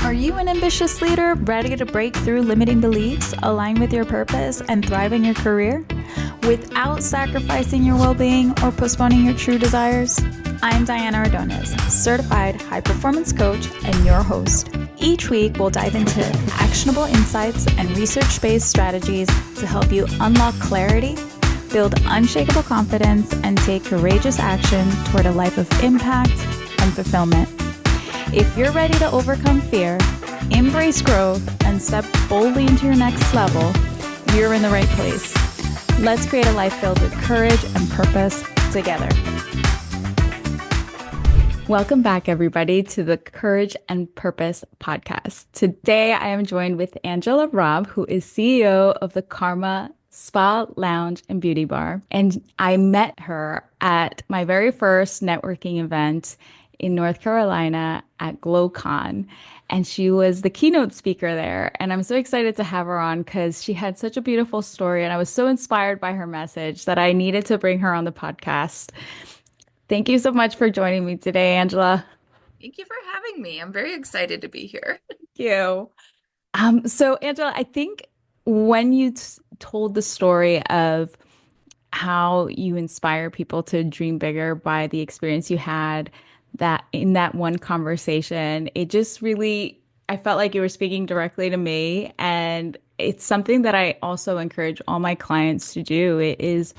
Are you an ambitious leader ready to break through limiting beliefs, align with your purpose, and thrive in your career without sacrificing your well being or postponing your true desires? I'm Diana Ordonez, certified high performance coach and your host. Each week, we'll dive into actionable insights and research based strategies to help you unlock clarity, build unshakable confidence, and take courageous action toward a life of impact and fulfillment. If you're ready to overcome fear, embrace growth, and step boldly into your next level, you're in the right place. Let's create a life filled with courage and purpose together. Welcome back, everybody, to the Courage and Purpose podcast. Today, I am joined with Angela Robb, who is CEO of the Karma Spa, Lounge, and Beauty Bar. And I met her at my very first networking event in North Carolina at GlowCon, and she was the keynote speaker there. And I'm so excited to have her on because she had such a beautiful story, and I was so inspired by her message that I needed to bring her on the podcast. Thank you so much for joining me today, Angela. Thank you for having me. I'm very excited to be here. Thank you. So Angela, I think when you told the story of how you inspire people to dream bigger by the experience you had that in that one conversation, it just really, I felt like you were speaking directly to me. And it's something that I also encourage all my clients to do. It is,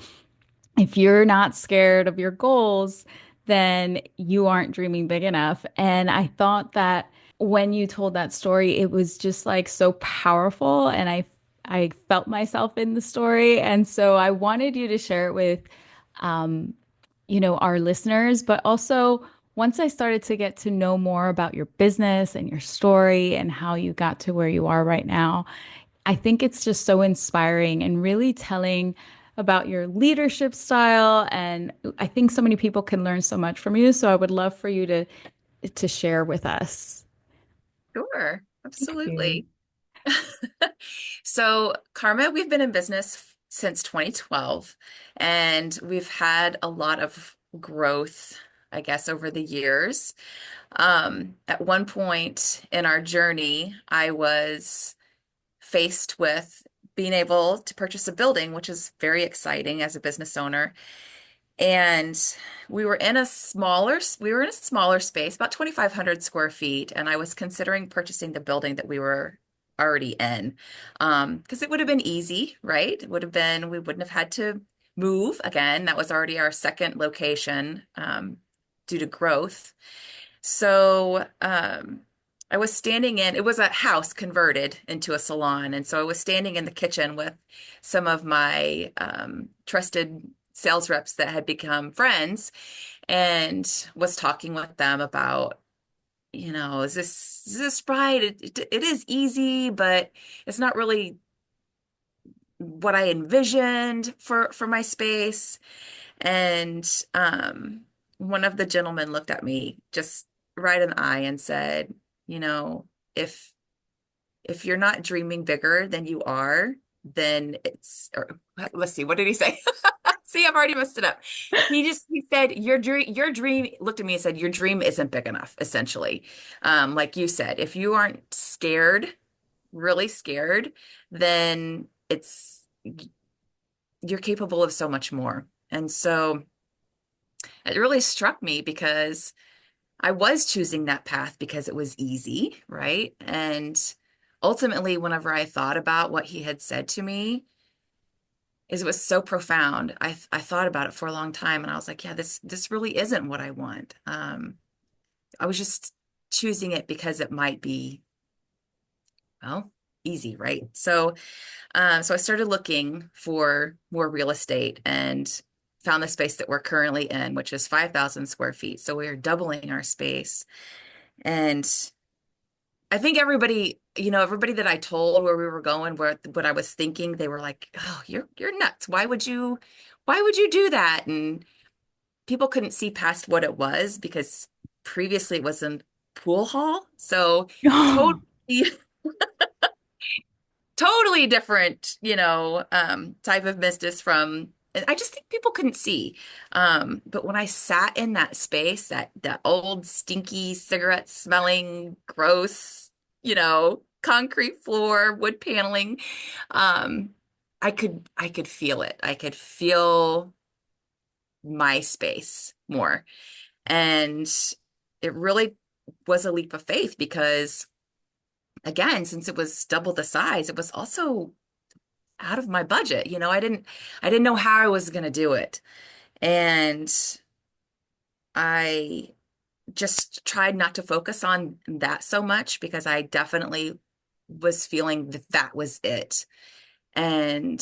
if you're not scared of your goals, then you aren't dreaming big enough. And I thought that when you told that story, it was just like so powerful. And I felt myself in the story. And so I wanted you to share it with, our listeners, but also once I started to get to know more about your business and your story and how you got to where you are right now, I think it's just so inspiring and really telling about your leadership style. And I think so many people can learn so much from you. So I would love for you to share with us. Sure, Thank you. absolutely. So, Karma, we've been in business since 2012, and we've had a lot of growth, I guess, over the years. At one point in our journey, I was faced with being able to purchase a building, which is very exciting as a business owner. And we were in a smaller space, about 2,500 square feet, and I was considering purchasing the building that we were already in. Because it would have been easy, right? It would have been, we wouldn't have had to move again. That was already our second location, due to growth. So, I was standing in, it was a house converted into a salon. And so I was standing in the kitchen with some of my trusted sales reps that had become friends and was talking with them about, is this right? It is easy, but it's not really what I envisioned for my space. And one of the gentlemen looked at me just right in the eye and said, you know, if if you're not dreaming bigger than you are, then or let's see, what did he say? See, I've already messed it up. He said, your dream, looked at me and said, your dream isn't big enough, essentially. Like you said, if you aren't scared, really scared, then you're capable of so much more. And so it really struck me because I was choosing that path because it was easy, right? And ultimately, whenever I thought about what he had said to me, is it was so profound. I thought about it for a long time, and I was like, yeah, this really isn't what I want. I was just choosing it because it might be, well, easy, right? So I started looking for more real estate and found the space that we're currently in, which is 5,000 square feet. So we are doubling our space. And I think everybody that I told where we were going, what I was thinking, they were like, "Oh, you're nuts. Why would you do that?" And people couldn't see past what it was because previously it was a pool hall. So totally, totally different, type of business from. And I just think people couldn't see. But when I sat in that space, that old stinky cigarette smelling, gross, concrete floor, wood paneling. Um, I could feel it. I could feel my space more. And it really was a leap of faith because again, since it was double the size, it was also out of my budget. I didn't know how I was going to do it. And I just tried not to focus on that so much because I definitely was feeling that that was it. And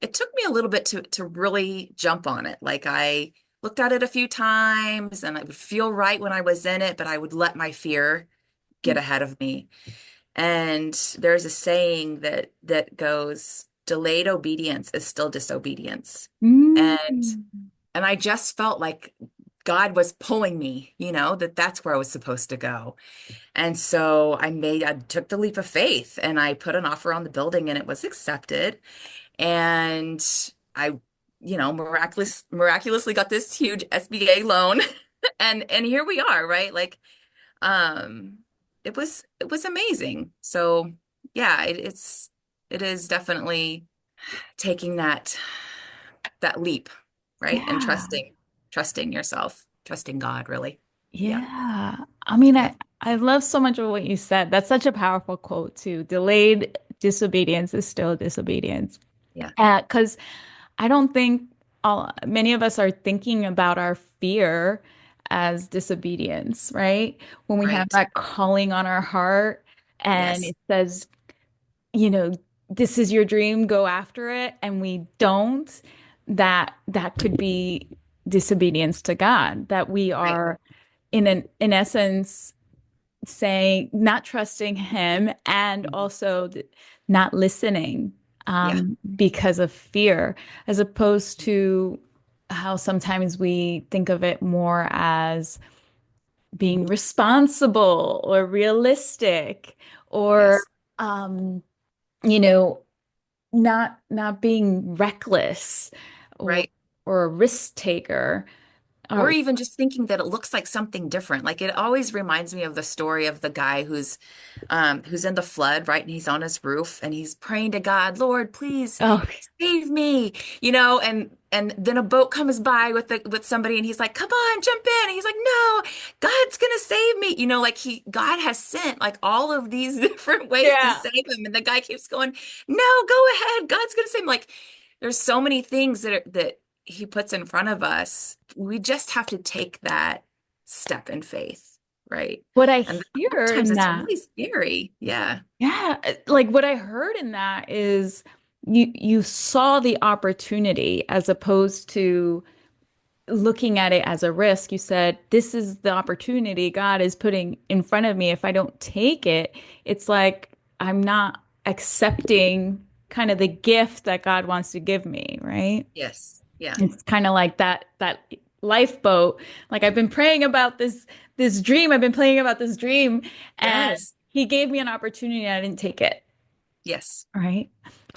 it took me a little bit to really jump on it. Like I looked at it a few times and I would feel right when I was in it, but I would let my fear get ahead of me. And there's a saying that goes, delayed obedience is still disobedience. Mm. And I just felt like God was pulling me, that that's where I was supposed to go. And so I took the leap of faith and I put an offer on the building and it was accepted. And I, miraculously got this huge SBA loan. And here we are, right? Like, um, it was amazing. So yeah, it is definitely taking that leap, right? And Yeah. trusting yourself, trusting God, really. Yeah. Yeah. I mean, Yeah. I love so much of what you said. That's such a powerful quote too. Delayed disobedience is still disobedience. Yeah. Because I don't think many of us are thinking about our fear as disobedience, right? When we have Right. that calling on our heart and Yes. it says, you know, this is your dream, go after it, and we don't, that could be disobedience to God, that we Right. are in essence saying not trusting him and Mhm. also not listening Yeah. because of fear, as opposed to how sometimes we think of it more as being responsible or realistic or Yes. um, you know, not being reckless or Right. or a risk taker. Or Or even just thinking that it looks like something different. Like it always reminds me of the story of the guy who's in the flood, right? And he's on his roof and he's praying to God, Lord, please oh save me, and then a boat comes by with somebody and he's like, come on, jump in. And he's like, no, God's gonna save me. Like God has sent like all of these different ways to yeah. save him. And the guy keeps going, no, go ahead. God's gonna save him. Like there's so many things that he puts in front of us. We just have to take that step in faith, right? What I And hear sometimes in it's that, really scary. Yeah. yeah, like what I heard in that is you saw the opportunity as opposed to looking at it as a risk. You said, this is the opportunity God is putting in front of me. If I don't take it, it's like I'm not accepting kind of the gift that God wants to give me, right? Yes. Yeah. It's kind of like that lifeboat. Like I've been praying about this dream. I've been praying about this dream, and Yes. he gave me an opportunity and I didn't take it. Yes. Right?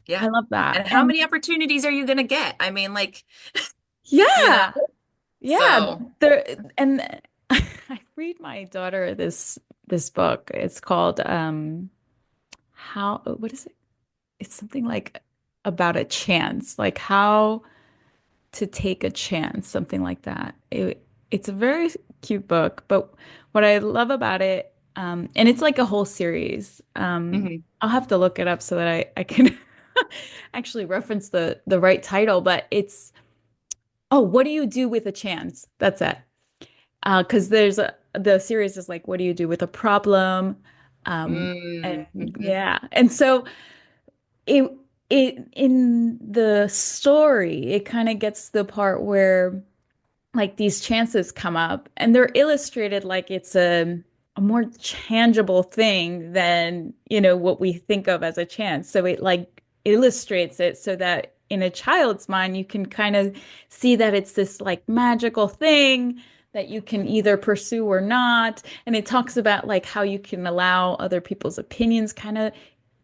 Yeah. I love that. And how And many opportunities are you going to get? I mean, like, you know, yeah, yeah, so. there and I read my daughter this book. It's called how what is it? It's something like about a chance, like how to take a chance, something like that. It's a very cute book, but what I love about it, and it's like a whole series. Mhm. I'll have to look it up so that I can actually reference the right title, but it's oh, what do you do with a chance? That's it. Because the series is like, what do you do with a problem? And Mhm. yeah, and so it it in the story, it kind of gets to the part where like these chances come up and they're illustrated like it's a more tangible thing than, what we think of as a chance. So it like illustrates it so that in a child's mind, you can kind of see that it's this like magical thing that you can either pursue or not. And it talks about like how you can allow other people's opinions kind of,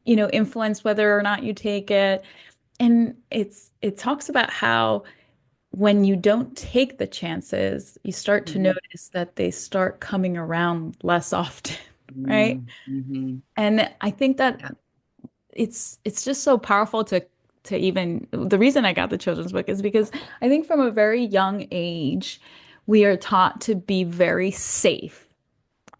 influence whether or not you take it. And it talks about how when you don't take the chances, you start to Mhm. notice that they start coming around less often. right? Mm-hmm. And I think that Yeah. it's just so powerful to even the reason I got the children's book is because I think from a very young age we are taught to be very safe,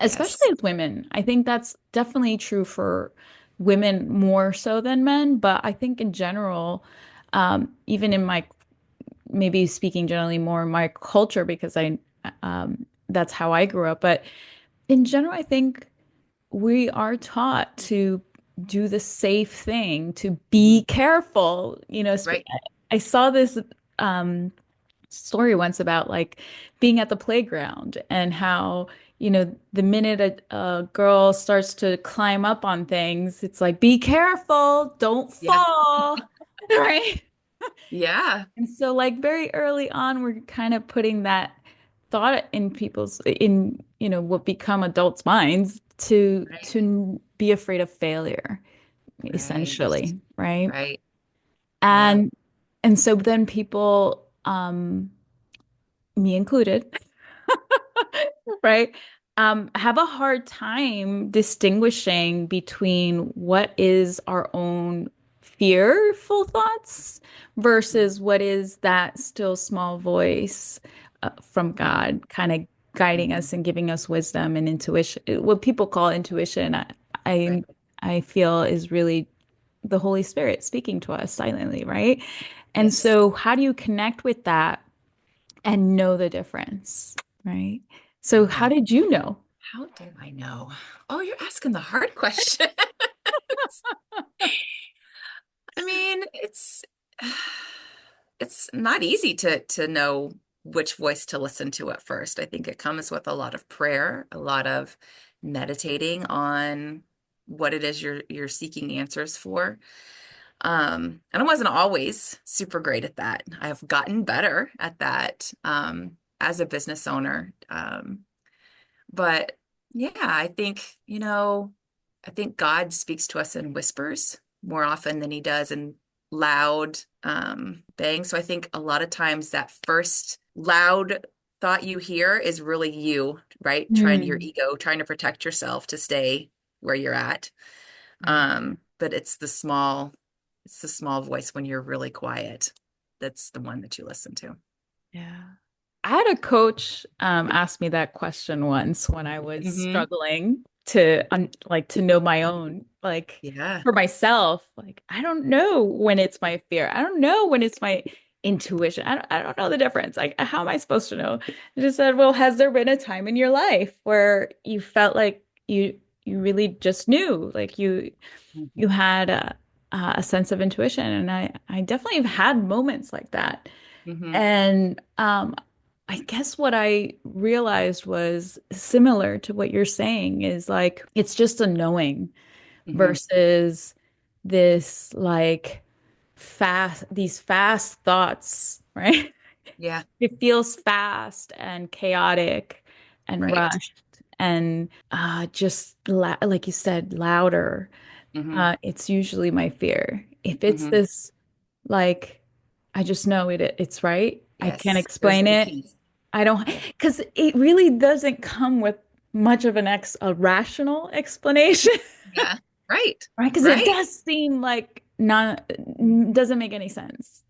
especially Yes. as women. I think that's definitely true for women more so than men, but I think in general, even in my maybe speaking generally more in my culture because I that's how I grew up, but in general, I think we are taught to do the safe thing, to Hmm. be careful. Right. I saw this um, story once about like being at the playground and how, the minute a girl starts to climb up on things, it's like, be careful, don't Yeah. fall, right? Yeah. And so like very early on, we're kind of putting that thought in what become adults' minds to Right. be afraid of failure, Right. essentially, right? Right. Yeah. And and so then people, me included, right, have a hard time distinguishing between what is our own fearful thoughts versus what is that still small voice from Right. God kind of guiding Hmm. us and giving us wisdom and intuition. What people call intuition, I, Right. I feel is really the Holy Spirit speaking to us silently, right? And Yes. so, how do you connect with that and know the difference, right? So, how Yeah. did you know? How do I know? Oh, you're asking the hard question. I mean, it's not easy to know which voice to listen to at first. I think it comes with a lot of prayer, a lot of meditating on what it is you're seeking answers for. And I wasn't always super great at that. I've gotten better at that as a business owner. But yeah, I think God speaks to us in whispers more often than he does in loud bangs. So I think a lot of times that first loud thought you hear is really you, right? Your Hmm. ego, trying to protect yourself to stay where you're at. Right. But it's the small voice when you're really quiet. That's the one that you listen to. Yeah. I had a coach ask me that question once when I was Hmm. struggling to like to know my own, like Yeah. for myself. Like I don't know when it's my fear. I don't know when it's my intuition. I don't know the difference. Like how am I supposed to know? I just said, well, has there been a time in your life where you felt like you really just knew, like you Hmm. had a sense of intuition, and I definitely have had moments like that. Hmm. And I guess what I realized was similar to what you're saying is like it's just a knowing Hmm. versus this like these fast thoughts, right? Yeah. It feels fast and chaotic and Right. rushed and just la like you said, louder. Hmm. It's usually my fear. If it's Hmm. this, like, I just know it's right. I can't Yes. There's explain the it. peace. I don't, Yeah. because it really doesn't come with much of a rational explanation, Yeah. Right. right? Because it Right. does seem like not, Mm-hmm. doesn't make any sense.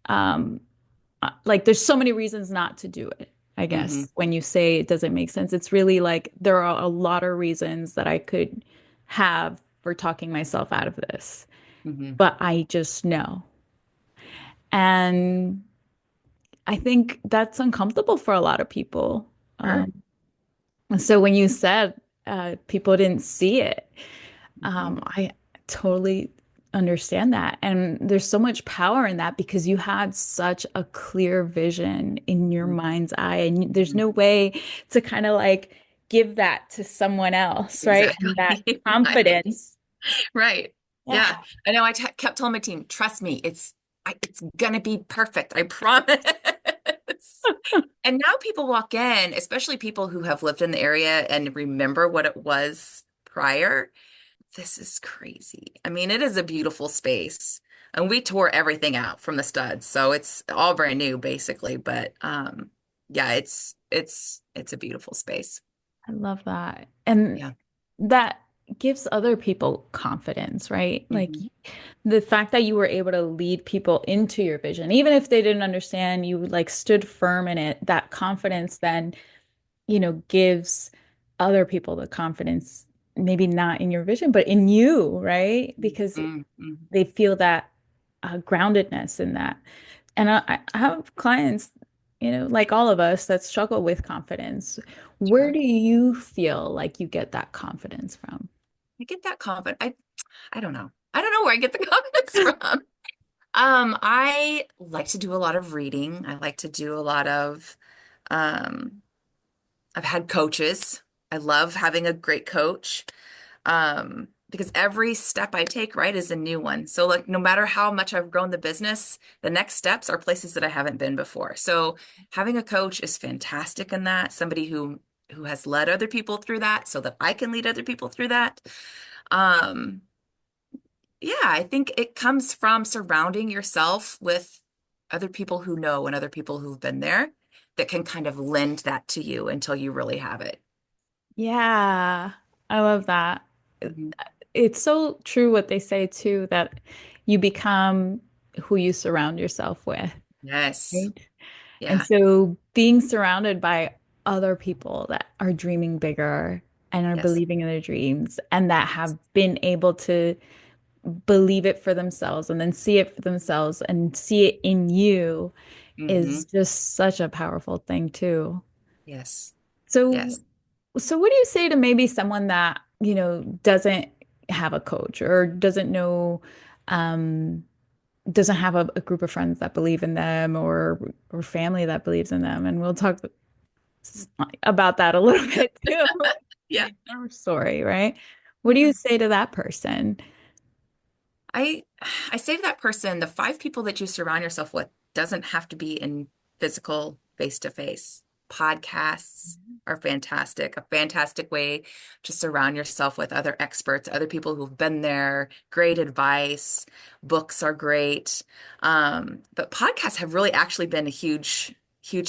Like there's so many reasons not to do it, I Mm-hmm. guess. When you say it doesn't make sense, it's really like there are a lot of reasons that I could have for talking myself out of this, Mm-hmm. but I just know. And I think that's uncomfortable for a lot of people. Sure. So when you said people didn't see it, Hmm. I totally understand that. And there's so much power in that because you had such a clear vision in your mind's eye, and there's Hmm. no way to kind of like give that to someone else, right? And that Exactly. Right. confidence. Right. Yeah. Yeah. I know. Kept telling my team, trust me, it's gonna be perfect. I promise. And now people walk in, especially people who have lived in the area and remember what it was prior. This is crazy. I mean, it is a beautiful space. And we tore everything out from the studs. So it's all brand new basically, but yeah, it's a beautiful space. I love that. And Yeah. that. gives other people confidence, right? Like Hmm. the fact that you were able to lead people into your vision, even if they didn't understand, you like stood firm in it, that confidence then, gives other people the confidence, maybe not in your vision, but in you, right? Because Hmm. they feel that groundedness in that. And I have clients, like all of us that struggle with confidence. Where Sure. do you feel like you get that confidence from? I get that confidence. I don't know. I don't know where I get the confidence from. I like to do a lot of reading. I like to do a lot of, um, I've had coaches. I love having a great coach. Because every step I take, right, is a new one. So like no matter how much I've grown the business, the next steps are places that I haven't been before. So having a coach is fantastic in that, somebody who has led other people through that so that I can lead other people through that. Um, yeah, I think it comes from surrounding yourself with other people who know and other people who've been there that can kind of lend that to you until you really have it. Yeah, I love that. Mhm. It's so true what they say too, that you become who you surround yourself with, Yes. right? And Yeah. so being surrounded by other people that are dreaming bigger and are Yes. believing in their dreams and that have been able to believe it for themselves and then see it for themselves and see it in you is Hmm. just such a powerful thing too. Yes. So, Yes. so what do you say to maybe someone that, doesn't have a coach or doesn't know, um, doesn't have a group of friends that believe in them or family that believes in them? And we'll talk about that a little bit too Yeah. in our story, right? What do Yeah. you say to that person? I I say to that person, the five people that you surround yourself with doesn't have to be in physical face to face. Podcasts are fantastic, a fantastic way to surround yourself with other experts, other people who've been there, great advice. Books are great. But podcasts have really actually been a huge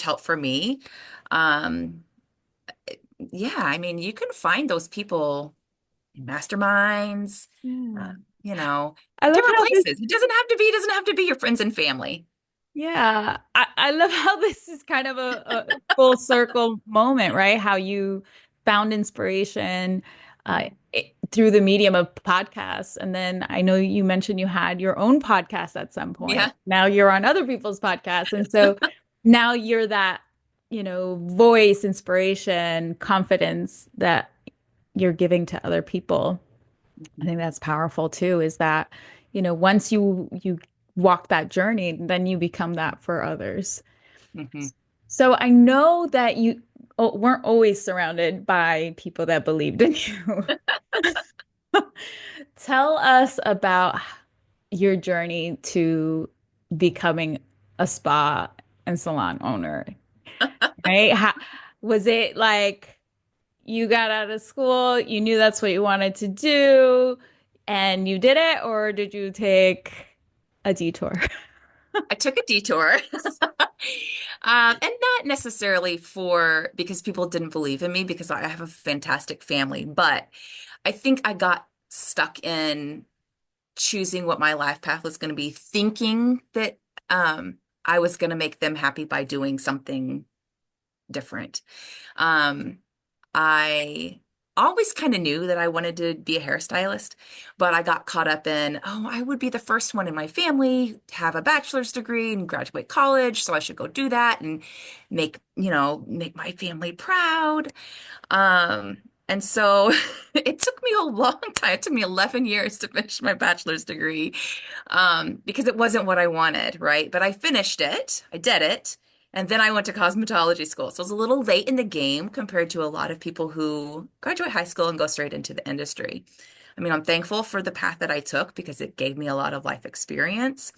help for me. Um, yeah, I mean, you can find those people in masterminds, uh, Yeah. you know, I love different how this places. It doesn't have to be your friends and family. Yeah, I love how this is kind of a full circle moment, right? How you found inspiration through the medium of podcasts. And then I know you mentioned you had your own podcast at some point. Yeah. Now you're on other people's podcasts. And so now you're that, voice, inspiration, confidence that you're giving to other people. I think that's powerful too, is that, once you walk that journey, then you become that for others. Hmm. So I know that you weren't always surrounded by people that believed in you. Tell us about your journey to becoming a spa and salon owner, right? Was it like you got out of school, you knew that's what you wanted to do, and you did it, or did you take a detour? I took a detour. And not necessarily for because people didn't believe in me because I have a fantastic family, but I think I got stuck in choosing what my life path was going to be, thinking that I was going to make them happy by doing something different. Um, I always kind of knew that I wanted to be a hairstylist, but I got caught up in, oh, I would be the first one in my family to have a bachelor's degree and graduate college, so I should go do that and make my family proud. And so it took me a long time. It took me 11 years to finish my bachelor's degree, because it wasn't what I wanted, right? But I finished it. I did it. And then I went to cosmetology school. So I was a little late in the game compared to a lot of people who graduate high school and go straight into the industry. I mean, I'm thankful for the path that I took because it gave me a lot of life experience.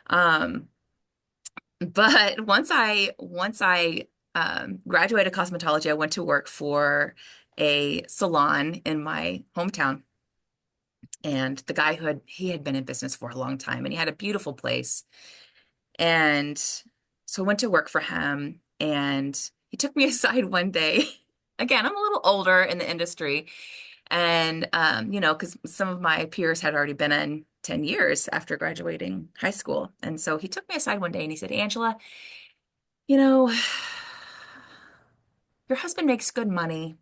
Um, but once I graduated cosmetology, I went to work for a salon in my hometown. And the guy he had been in business for a long time and he had a beautiful place. And so I went to work for him and he took me aside one day. Again, I'm a little older in the industry. And, because some of my peers had already been in 10 years after graduating high school. And so he took me aside one day and he said, Angela, you know, your husband makes good money.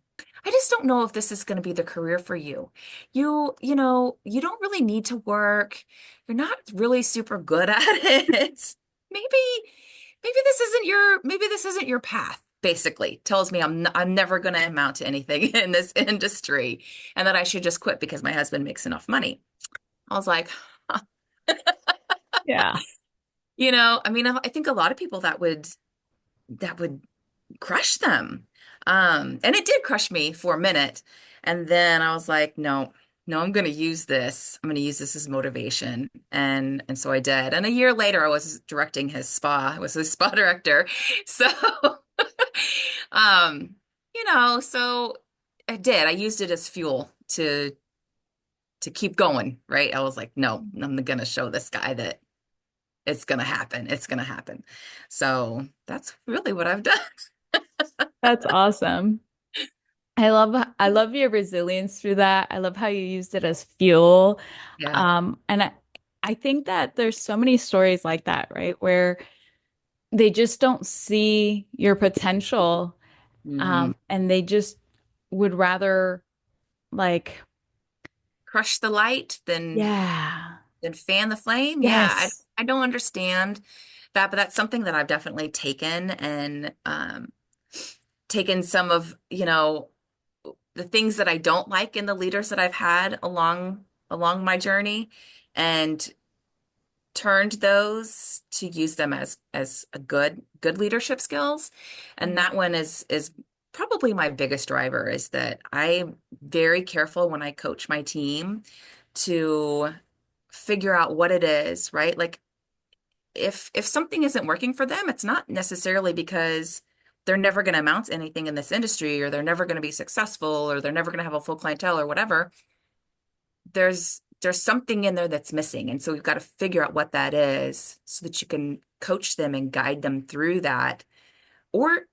I just don't know if this is going to be the career for you. You don't really need to work. You're not really super good at it. Maybe this isn't your path, basically. Tells me I'm never going to amount to anything in this industry and that I should just quit because my husband makes enough money. I was like, huh. Yeah. I mean, I think a lot of people that would crush them. And it did crush me for a minute. And then I was like, no, no, I'm going to use this. I'm going to use this as motivation. And so I did. And a year later, I was directing his spa. I was his spa director. So, um, so I did. I used it as fuel to keep going, right? I was like, no, I'm going to show this guy that it's going to happen. It's going to happen. So that's really what I've done. That's awesome. I love your resilience through that. I love how you used it as fuel. Yeah. And I think that there's so many stories like that, right? Where they just don't see your potential, Mhm. and they just would rather like, Crush the light yeah, than fan the flame. Yeah, I yes, I don't understand that, but that's something that I've definitely taken and taken some of, the things that I don't like in the leaders that I've had along my journey and turned those to use them as a good leadership skills. And Mhm. that one is probably my biggest driver is that I'm very careful when I coach my team to figure out what it is, right? Like if something isn't working for them, it's not necessarily because they're never going to amount to anything in this industry or they're never going to be successful or they're never going to have a full clientele or whatever. There's something in there that's missing. And so we've got to figure out what that is so that you can coach them and guide them through that or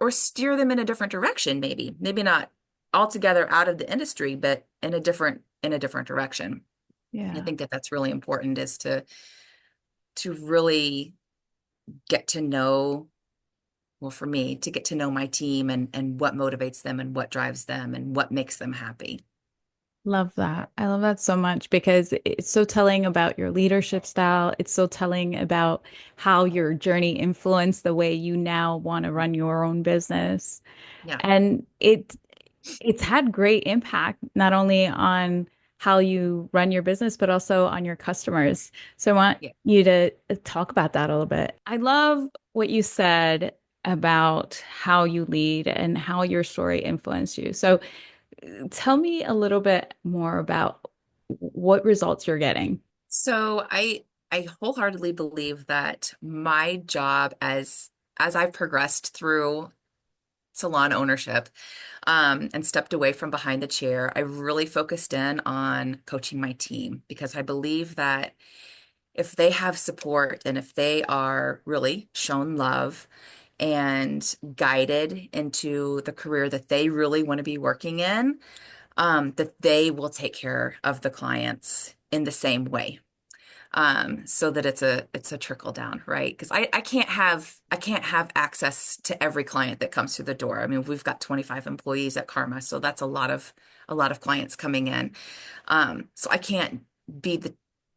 or steer them in a different direction, maybe. Maybe not altogether out of the industry, but in a different direction. I Yeah. think that that's really important is to really get to know, well, for me, to get to know my team and what motivates them and what drives them and what makes them happy. Love that. I love that so much because it's so telling about your leadership style. It's so telling about how your journey influenced the way you now want to run your own business. Yeah. And it's had great impact not only on how you run your business, but also on your customers. So I want Yeah. you to talk about that a little bit. I love what you said about how you lead and how your story influenced you. So tell me a little bit more about what results you're getting. So I wholeheartedly believe that my job as I've progressed through salon ownership and stepped away from behind the chair, I really focused in on coaching my team because I believe that if they have support and if they are really shown love and guided into the career that they really want to be working in, that they will take care of the clients in the same way. So that it's a trickle down, right? Because I can't have access to every client that comes through the door. I mean, we've got 25 employees at Karma, so that's a lot of clients coming in. So I can't be the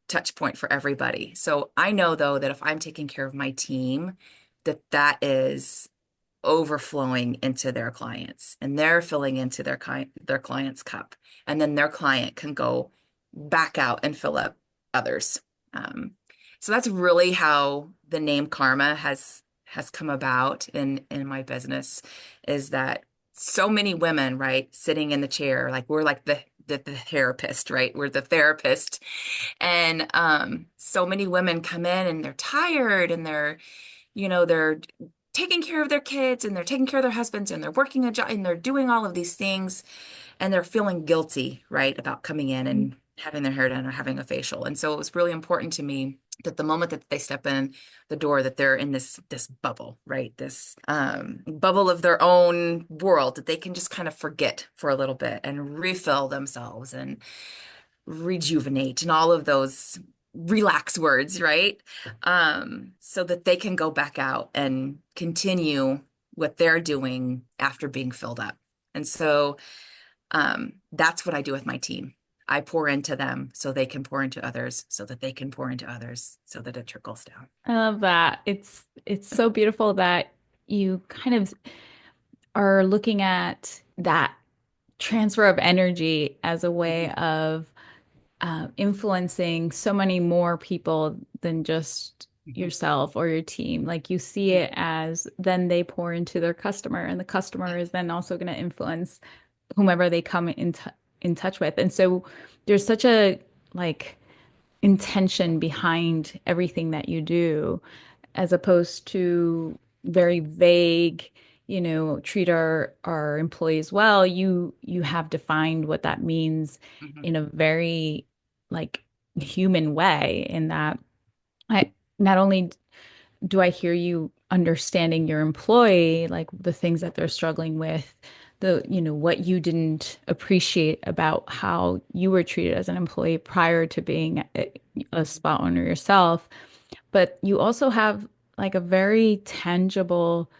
touch point for everybody. So I know though that if I'm taking care of my team, that is overflowing into their clients and they're filling into their client's cup. And then their client can go back out and fill up others. Um, so that's really how the name Karma has come about in my business is that so many women, right, sitting in the chair, like we're like the therapist, right? We're the therapist. And so many women come in and they're tired and they're taking care of their kids and they're taking care of their husbands and they're working a job and they're doing all of these things and they're feeling guilty, right, about coming in and having their hair done or having a facial. And so it was really important to me that the moment that they step in the door, that they're in this bubble, right? This bubble of their own world that they can just kind of forget for a little bit and refill themselves and rejuvenate and all of those relax words, right? So that they can go back out and continue what they're doing after being filled up. And so that's what I do with my team. I pour into them so they can pour into others, so that they can pour into others, so that it trickles down. I love that. It's so beautiful that you kind of are looking at that transfer of energy as a way Mhm, of influencing so many more people than just mhm, yourself or your team. Like you see mhm. it as then they pour into their customer, and the customer Yeah. is then also going to influence whomever they come in touch with. And so there's such a like intention behind everything that you do, as opposed to very vague, treat our employees well. You have defined what that means Mhm, in a very like human way, in that I not only do I hear you understanding your employee, like the things that they're struggling with, what you didn't appreciate about how you were treated as an employee prior to being a spa owner yourself, but you also have like a very tangible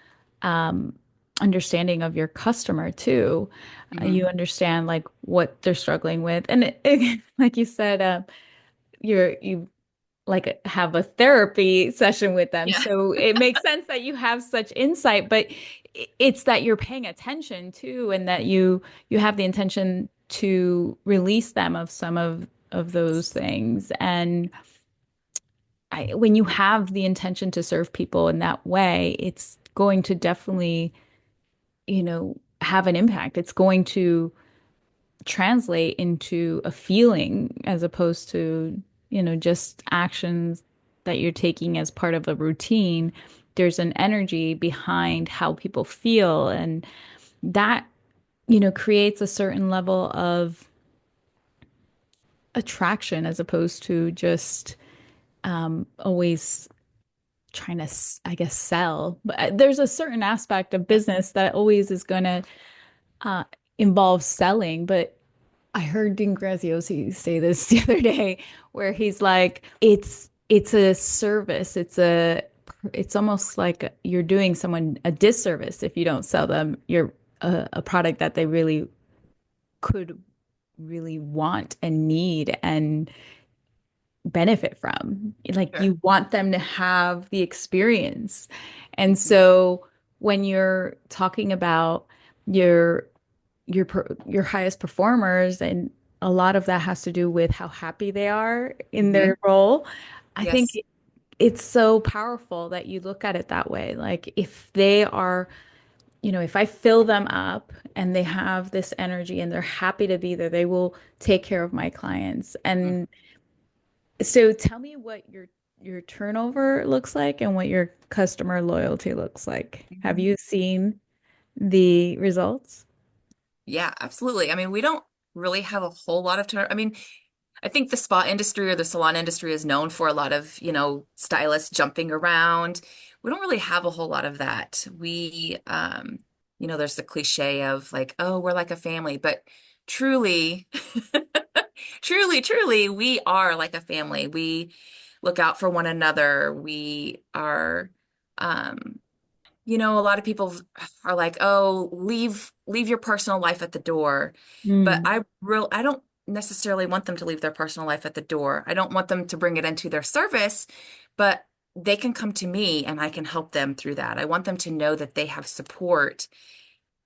um, understanding of your customer too. mhm. You understand like what they're struggling with, and like you said, you like have a therapy session with them. Yeah. So it makes sense that you have such insight, but it's that you're paying attention too, and that you have the intention to release them of some of those things. And when you have the intention to serve people in that way, it's going to definitely, have an impact. It's going to translate into a feeling as opposed to, just actions that you're taking as part of a routine. There's an energy behind how people feel, and that, creates a certain level of attraction as opposed to just always trying to, I guess, sell. But there's a certain aspect of Yeah. business that always is going to uh, involve selling. But I heard Dean Graziosi say this the other day, where he's like, it's a service. It's almost like you're doing someone a disservice if you don't sell them a product that they really could really want and need and benefit from. Like Sure. you want them to have the experience. And Mhm, so when you're talking about your your highest performers, and a lot of that has to do with how happy they are in their mhm. role. I think Yes. it's so powerful that you look at it that way. Like if they are, if I fill them up and they have this energy and they're happy to be there, they will take care of my clients. Mhm, And so tell me what your turnover looks like and what your customer loyalty looks like. Have mhm. you seen the results? Yeah, absolutely. I mean, we don't really have a whole lot of turn. I mean, I think the spa industry or the salon industry is known for a lot of, stylists jumping around. We don't really have a whole lot of that. There's the cliche of like, oh, we're like a family, but truly, truly, we are like a family. We look out for one another. We are, um, a lot of people are like, "Oh, leave your personal life at the door." But Mm. I don't necessarily want them to leave their personal life at the door. I don't want them to bring it into their service, but they can come to me and I can help them through that. I want them to know that they have support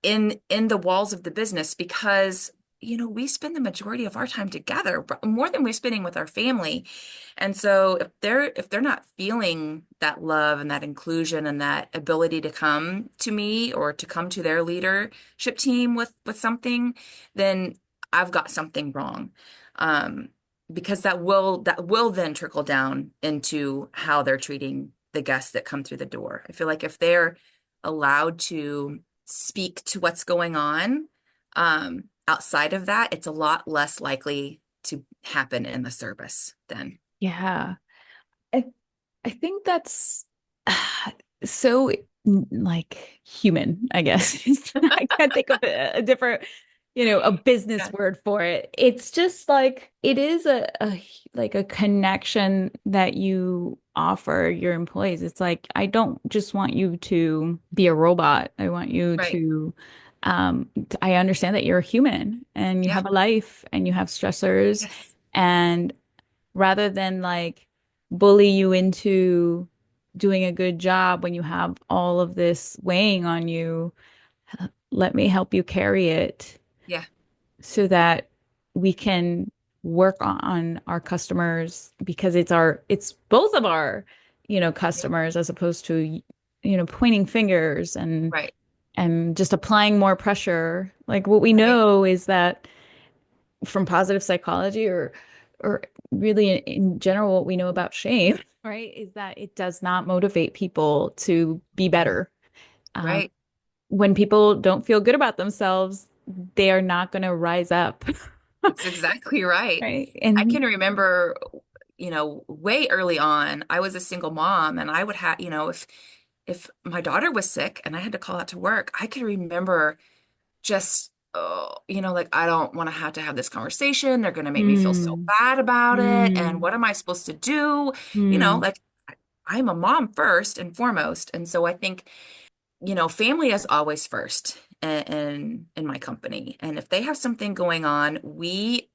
in the walls of the business because we spend the majority of our time together, more than we're spending with our family. And so if they're not feeling that love and that inclusion and that ability to come to me or to come to their leadership team with something, then I've got something wrong. Um, because that will then trickle down into how they're treating the guests that come through the door. I feel like if they're allowed to speak to what's going on, outside of that, it's a lot less likely to happen in the service then. Yeah. I think that's so like human, I guess. I can't think of a different, a business Yeah. word for it. It's just like it is like a connection that you offer your employees. It's like I don't just want you to be a robot. I want you Right. I understand that you're a human and you Yeah. have a life and you have stressors, Yes. and rather than like bully you into doing a good job when you have all of this weighing on you, let me help you carry it Yeah. so that we can work on our customers because it's both of our, Yep. customers as opposed to, pointing fingers Right. and just applying more pressure. Like what we Right. know is that from positive psychology or really in general what we know about shame, right, is that it does not motivate people to be Mhm. better. Um, Right. when people don't feel good about themselves, they are not going to rise up, That's exactly right. right? I And can remember, way early on, I was a single mom and I would have, if my daughter was sick and I had to call out to work, I could remember just, oh, like I don't want to have this conversation. They're going to make me feel so mm, bad about it. And mm, what am I supposed to do? mm, Like I'm a mom first and foremost. And so I think family is always first in my company. And if they have something going on, we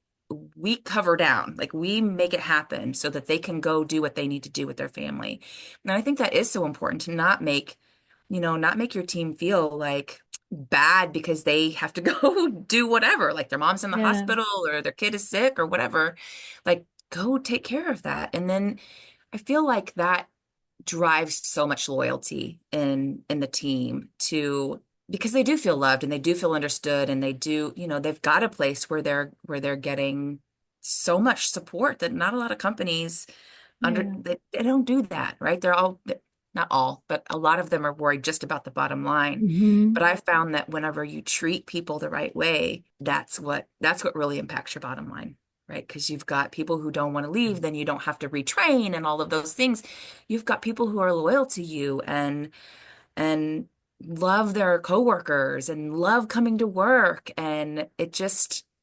cover down, like we make it happen so that they can go do what they need to do with their family. And I think that is so important to not make your team feel like bad because they have to go do whatever, like their mom's in the yeah, hospital or their kid is sick or whatever. Like go take care of that. And then I feel like that drives so much loyalty in the team to because they do feel loved and they do feel understood and they do, they've got a place where they're getting so much support that not a lot of companies yeah, they don't do that, right? They're all not all, but a lot of them are worried just about the bottom line. hmm, But I found that whenever you treat people the right way, that's what really impacts your bottom line, right? Because you've got people who don't want to leave, then you don't have to retrain and all of those things. You've got people who are loyal to you and love their coworkers and love coming to work, and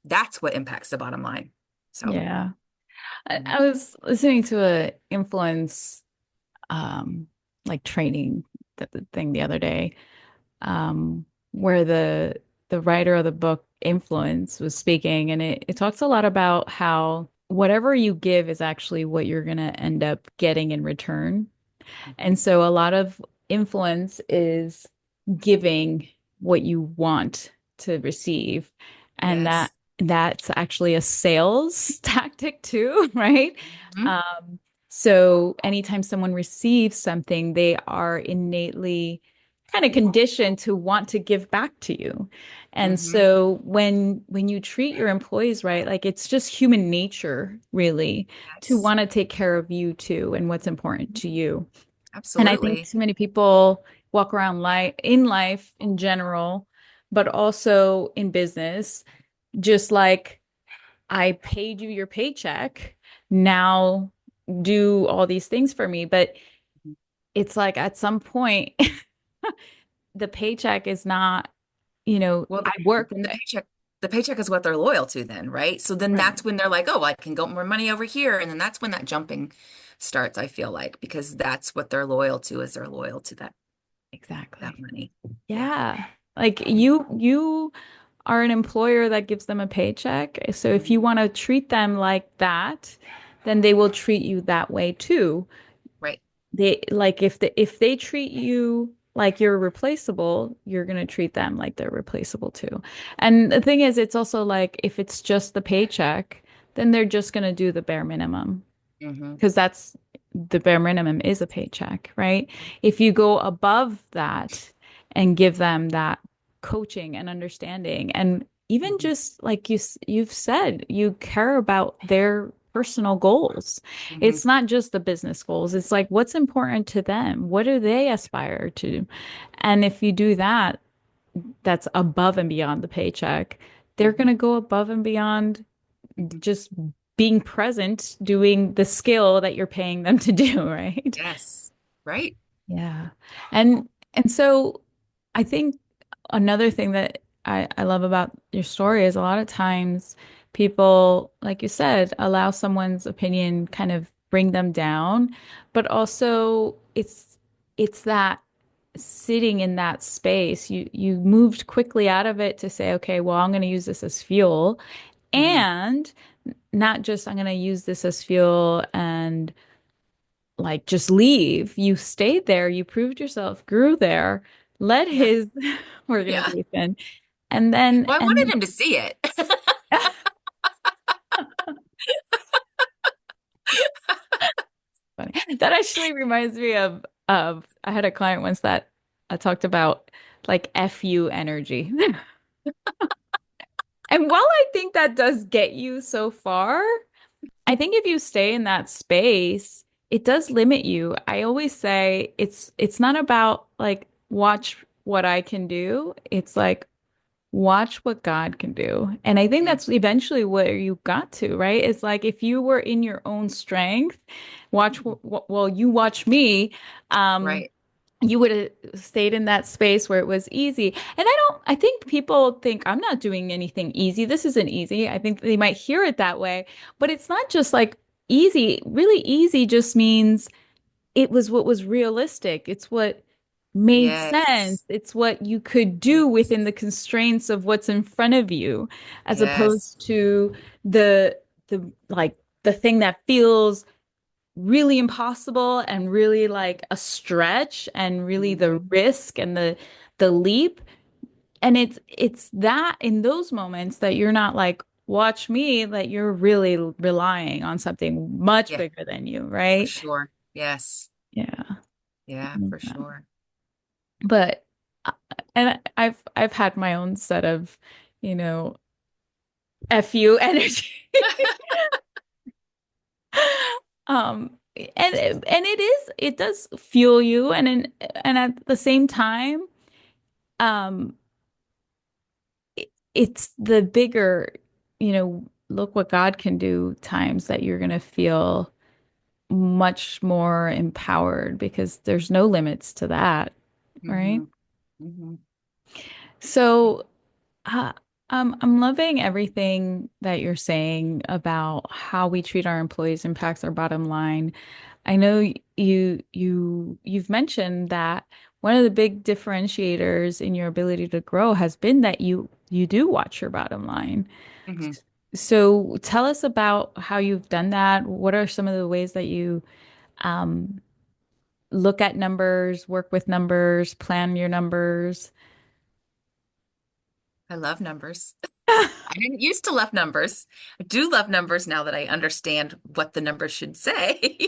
that's what impacts the bottom line. So, yeah. mhm. I was listening to a influence um like training thing the other day, where the writer of the book Influence was speaking, and it talks a lot about how whatever you give is actually what you're going to end up getting in return. And so a lot of influence is giving what you want to receive. And Yes. that's actually a sales tactic too, right? Mhm. Um, so anytime someone receives something, they are innately kind of conditioned to want to give back to you. And Mhm. so when you treat your employees right, like it's just human nature really to Yes. want to take care of you too and what's important to you. And I think Absolutely. too many people walk around life in general, but also in business, just like I paid you your paycheck, now do all these things for me. But it's like at some point, the paycheck is not, Well, I work. then the paycheck is what they're loyal to then, right? So then Right. that's when they're like, oh, I can get more money over here. And then that's when that jumping starts, I feel like, because that's what they're loyal to is they're loyal to that Exactly. money. Yeah. Yeah. Like you are an employer that gives them a paycheck. So if you Mhm. want to treat them like that, then they will treat you that way too. Right. They like if they treat you like you're replaceable, you're gonna treat them like they're replaceable too. And the thing is, it's also like if it's just the paycheck, then they're just gonna do the bare minimum Hmm. because that's the bare minimum is a paycheck, right? If you go above that and give them that coaching and understanding, and even Hmm. just like you've said, you care about their personal goals. Hmm. It's not just the business goals. It's like what's important to them. What do they aspire to? And if you do that, that's above and beyond the paycheck. They're Hmm. going to go above and beyond Hmm. just being present, doing the skill that you're paying them to do, right? Yes. Right. Yeah. And so I think another thing that I love about your story is a lot of times people, like you said, allow someone's opinion kind of bring them down, but also it's that sitting in that space. You moved quickly out of it to say, okay, well, I'm going to use this as fuel, Hmm. and not just I'm going to use this as fuel and like just leave. You stayed there, you proved yourself, grew there, led Yeah. his Yeah. organization, and then Well, I wanted and him to see it. funny. That actually reminds me of I had a client once that I talked about like FU energy. And while I think that does get you so far, I think if you stay in that space, it does limit you. I always say it's not about like watch what I can do. It's like watch what God can do. And I think Mm, that's eventually where you got to, right? It's like if you were in your own strength, well, you watch me, um, right. you would have stayed in that space where it was easy. And I think people think I'm not doing anything easy. This isn't easy. I think they might hear it that way, but it's not just like easy. Really easy just means it was what was realistic. It's what made sense. Yes. It's what you could do Yes. within the constraints of what's in front of you, as Yes. opposed to the like the thing that feels really impossible and really like a stretch and really the Hmm. risk and the leap. And it's that in those moments that you're not like, watch me, that you're really relying on something much Yeah, bigger than you, for right? sure. Yes. Yeah. Yeah, for sure. But and I've had my own set of, you know, FU energy. Um and it does fuel you and at the same time um it's the bigger, look what God can do times that you're going to feel much more empowered because there's no limits to that, right? Hmm. Hmm. So Uh, I'm loving everything that you're saying about how we treat our employees impacts our bottom line. I know you've mentioned that one of the big differentiators in your ability to grow has been that you do watch your bottom line. Hmm. So tell us about how you've done that. What are some of the ways that you um, look at numbers, work with numbers, plan your numbers? I love numbers. I didn't used to love numbers. I do love numbers now that I understand what the numbers should say.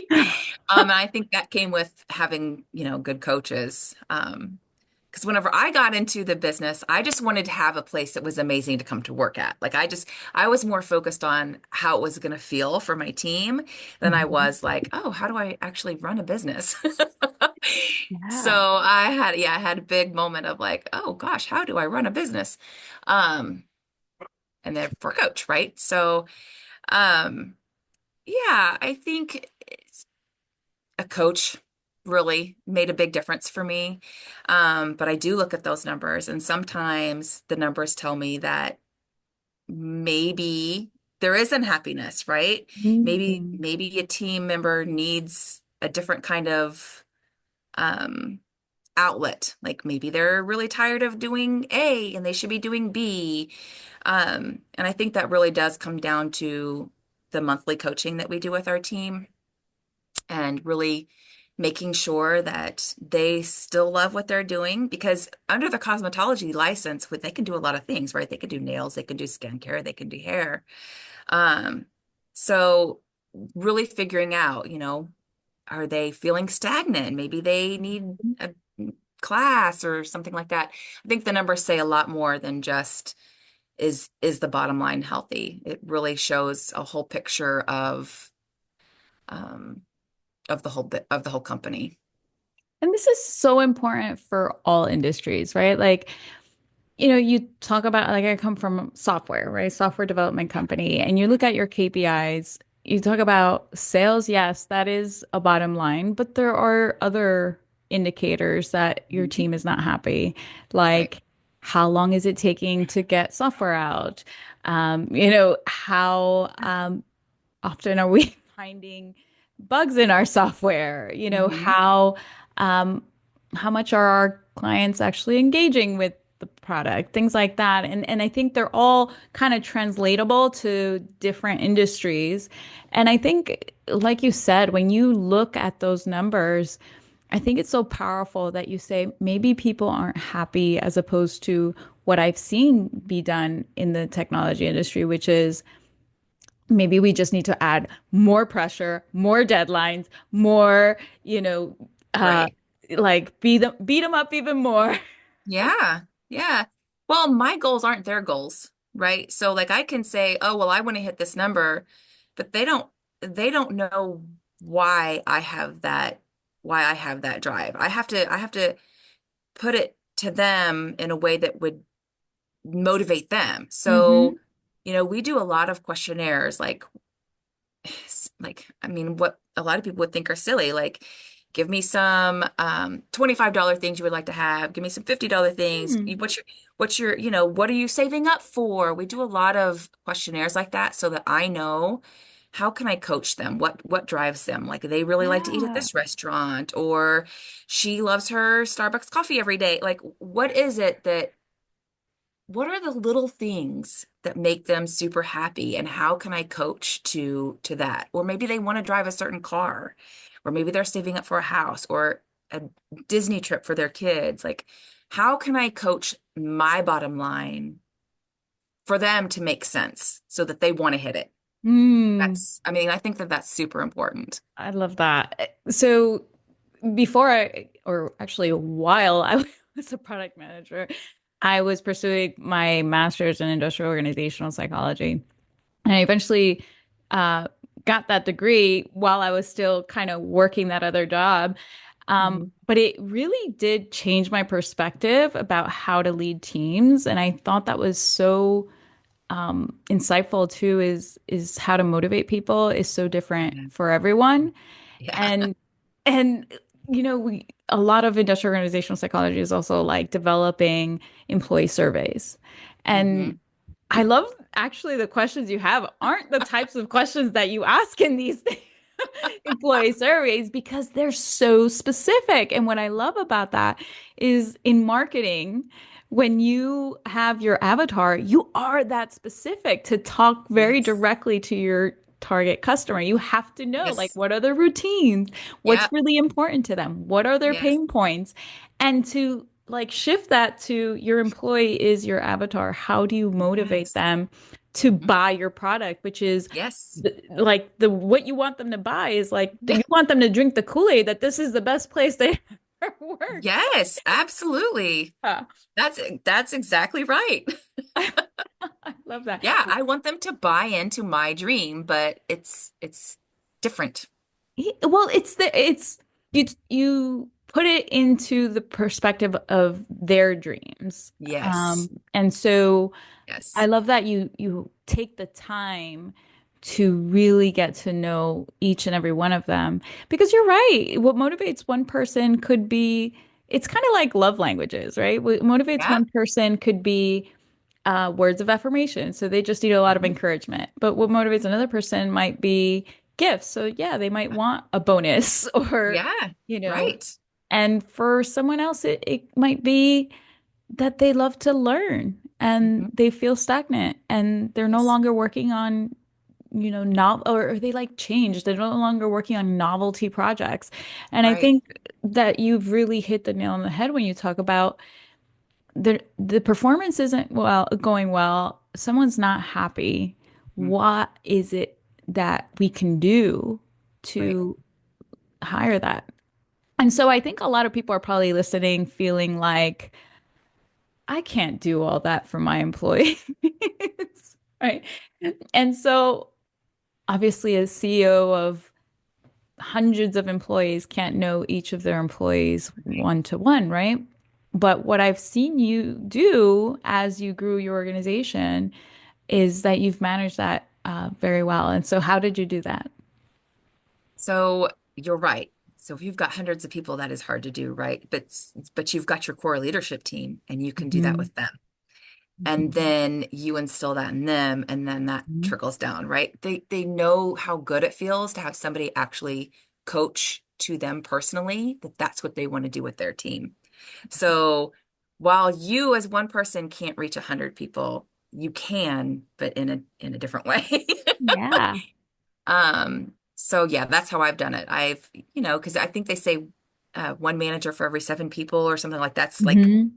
And I think that came with having, good coaches. Because whenever I got into the business, I just wanted to have a place that was amazing to come to work at. Like I was more focused on how it was going to feel for my team than I Mhm. was like, oh, how do I actually run a business? So Yeah. I had a big moment of like, oh gosh, how do I run a business? Um, and then for a coach, right? So, um, yeah, I think a coach really made a big difference for me. But I do look at those numbers, and sometimes the numbers tell me that maybe there is unhappiness, right? Mhm. Maybe a team member needs a different kind of um, outlet. Like maybe they're really tired of doing A and they should be doing B. And I think that really does come down to the monthly coaching that we do with our team and really making sure that they still love what they're doing because under the cosmetology license, they can do a lot of things, right? They can do nails, they can do skincare, they can do hair. Um, so really figuring out, are they feeling stagnant? Maybe they need a class or something like that. I think the numbers say a lot more than just is the bottom line healthy. It really shows a whole picture um, of the whole bit of the whole company. And this is so important for all industries, right? Like You talk about like I come from software, right? Software development company, and you look at your KPIs, you talk about sales, yes, that is a bottom line, but there are other indicators that your Mhm. team is not happy, Right. like how long is it taking to get software out? How often are we finding bugs in our software? Hmm. Um, how much are our clients actually engaging with the product? Things like that. And I think they're all kind of translatable to different industries. And I think, like you said, when you look at those numbers, I think it's so powerful that you say maybe people aren't happy as opposed to what I've seen be done in the technology industry, which is maybe we just need to add more pressure, more deadlines, more, you know, uh, Right. like beat them up even more. Yeah. Yeah. Well, my goals aren't their goals, right? So like I can say, "Oh, well, I want to hit this number," but they don't know why I have that drive. I have to put it to them in a way that would motivate them. So, Hmm. we do a lot of questionnaires I mean, what a lot of people would think are silly, like give me some $25 things you would like to have, give me some $50 things. Hmm. What are you saving up for? We do a lot of questionnaires like that so that I know how can I coach them? What drives them? Like they really like to eat at Yeah. this restaurant, or she loves her Starbucks coffee every day. Like what are the little things that make them super happy, and how can I coach to that? Or maybe they want to drive a certain car, or maybe they're saving up for a house or a Disney trip for their kids. Like, how can I coach my bottom line for them to make sense so that they want to hit it? Mm, I mean, I think that that's super important. I love that. So or actually while I was a product manager, I was pursuing my master's in industrial organizational psychology. And I eventually uh, got that degree while I was still kind of working that other job. Mhm. But it really did change my perspective about how to lead teams. And I thought that was so insightful too, is how to motivate people is so different Yeah. for everyone. Yeah. And and a lot of industrial organizational psychology is also like developing employee surveys. And Hmm. I love actually the questions you have aren't the types of questions that you ask in these employee surveys because they're so specific. And what I love about that is in marketing, when you have your avatar, you are that specific to talk very Yes. directly to your target customer. You have to know like Yes. what are their routines, what's Yeah. really important to them, what are their Yes. pain points, and to like shift that to your employee is your avatar. How do you motivate Yes. them to Mhm. buy your product, which is Yes. like the what you want them to buy is like you want them to drink the Kool-Aid that this is the best place they ever worked. Yes, absolutely. Yeah. That's exactly right. I love that. Yeah, I want them to buy into my dream, but it's different. Well, it's you put it into the perspective of their dreams. Yes. And so I Yes. love that you take the time to really get to know each and every one of them because you're right. What motivates one person could be it's kind of like love languages, right? What motivates Yeah. one person could be words of affirmation. So they just need a lot of Mhm. encouragement. But what motivates another person might be gifts. So yeah, they might want a bonus or, Yeah. you know, Right. and for someone else, it might be that they love to learn and Hmm. they feel stagnant and they're no Yes. longer working on, or they like change. They're no longer working on novelty projects. And I Right. think that you've really hit the nail on the head when you talk about the performance isn't going well. Someone's not happy. Mhm. What is it that we can do Right. to hire that? And so I think a lot of people are probably listening, feeling like, I can't do all that for my employees, right? And so obviously, a CEO of hundreds of employees can't know each of their employees one to one, right? But what I've seen you do as you grew your organization is that you've managed that very well. And so, how did you do that? So you're right. So if you've got hundreds of people, that is hard to do, right? But you've got your core leadership team and you can do that Hmm. with them. And then you instill that in them and then that trickles down, right? They know how good it feels to have somebody actually coach to them personally, that that's what they want to do with their team. So while you as one person can't reach 100 people, you can, but in a different way. Yeah. So yeah, that's how I've done it. Because I think they say one manager for every seven people or something like that's like Hmm.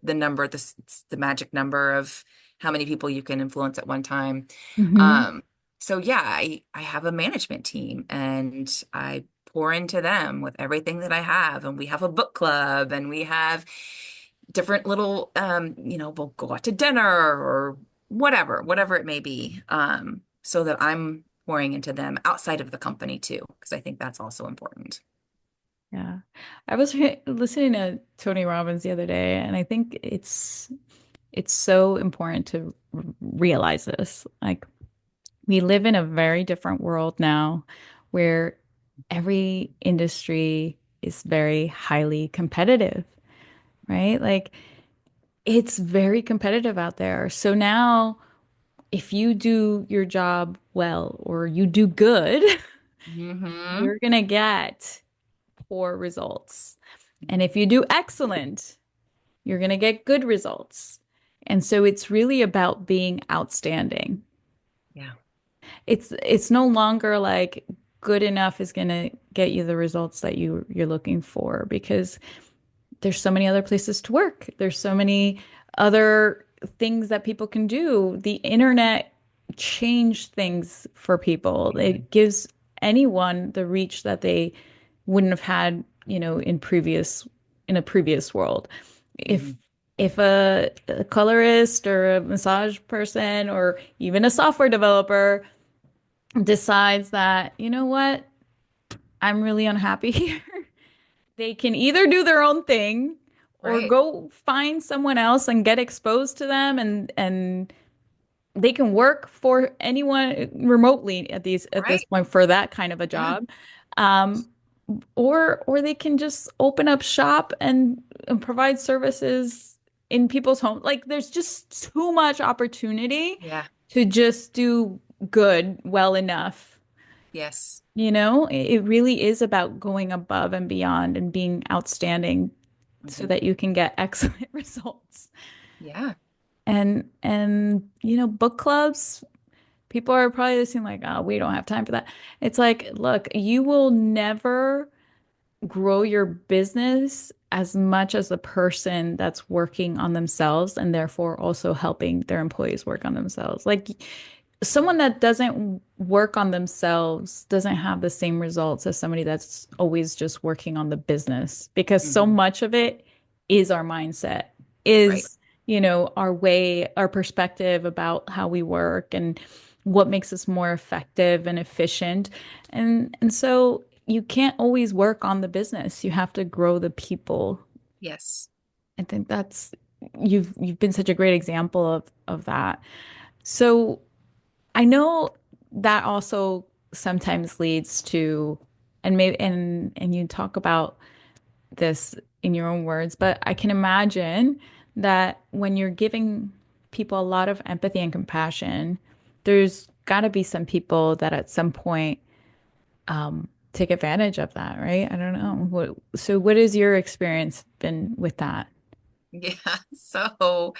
the number, the magic number of how many people you can influence at one time. Hmm. Um, so yeah, I have a management team and I pour into them with everything that I have, and we have a book club, and we have different little we'll go out to dinner or whatever it may be, so that I'm pouring into them outside of the company too, because I think that's also important. Yeah. I was listening to Tony Robbins the other day, and I think it's so important to realize this. Like, we live in a very different world now where every industry is very highly competitive, right? Like, it's very competitive out there. So now, if you do your job well or you do good, Hmm. you're gonna get poor results. And if you do excellent, you're gonna get good results. And so it's really about being outstanding. Yeah. It's no longer like good enough is gonna get you the results that you're looking for, because there's so many other places to work. There's so many other things that people can do. The internet changed things for people. It gives anyone the reach that they wouldn't have had, in a previous world. If Hmm. if a colorist or a massage person or even a software developer decides that, you know what, I'm really unhappy here, they can either do their own thing or Right. go find someone else and get exposed to them, and they can work for anyone remotely at this Right. point for that kind of a Yeah. job. Um, or they can just open up shop and provide services in people's homes. Like, there's just too much opportunity Yeah. to just do good well enough. Yes. It really is about going above and beyond and being outstanding so Hmm. that you can get excellent results. Yeah. And book clubs, people are probably listening like, oh, we don't have time for that. It's like, look, you will never grow your business as much as the person that's working on themselves and therefore also helping their employees work on themselves. Like, someone that doesn't work on themselves doesn't have the same results as somebody that's always just working on the business, because so Hmm. much of it is our mindset, Right. is, our way, our perspective about how we work and what makes us more effective and efficient. And so you can't always work on the business. You have to grow the people. Yes. I think that's you've been such a great example of that. So I know that also sometimes leads to, and you talk about this in your own words, but I can imagine that when you're giving people a lot of empathy and compassion, there's got to be some people that at some point take advantage of that, right? I don't know. So what has your experience been with that? Yeah. So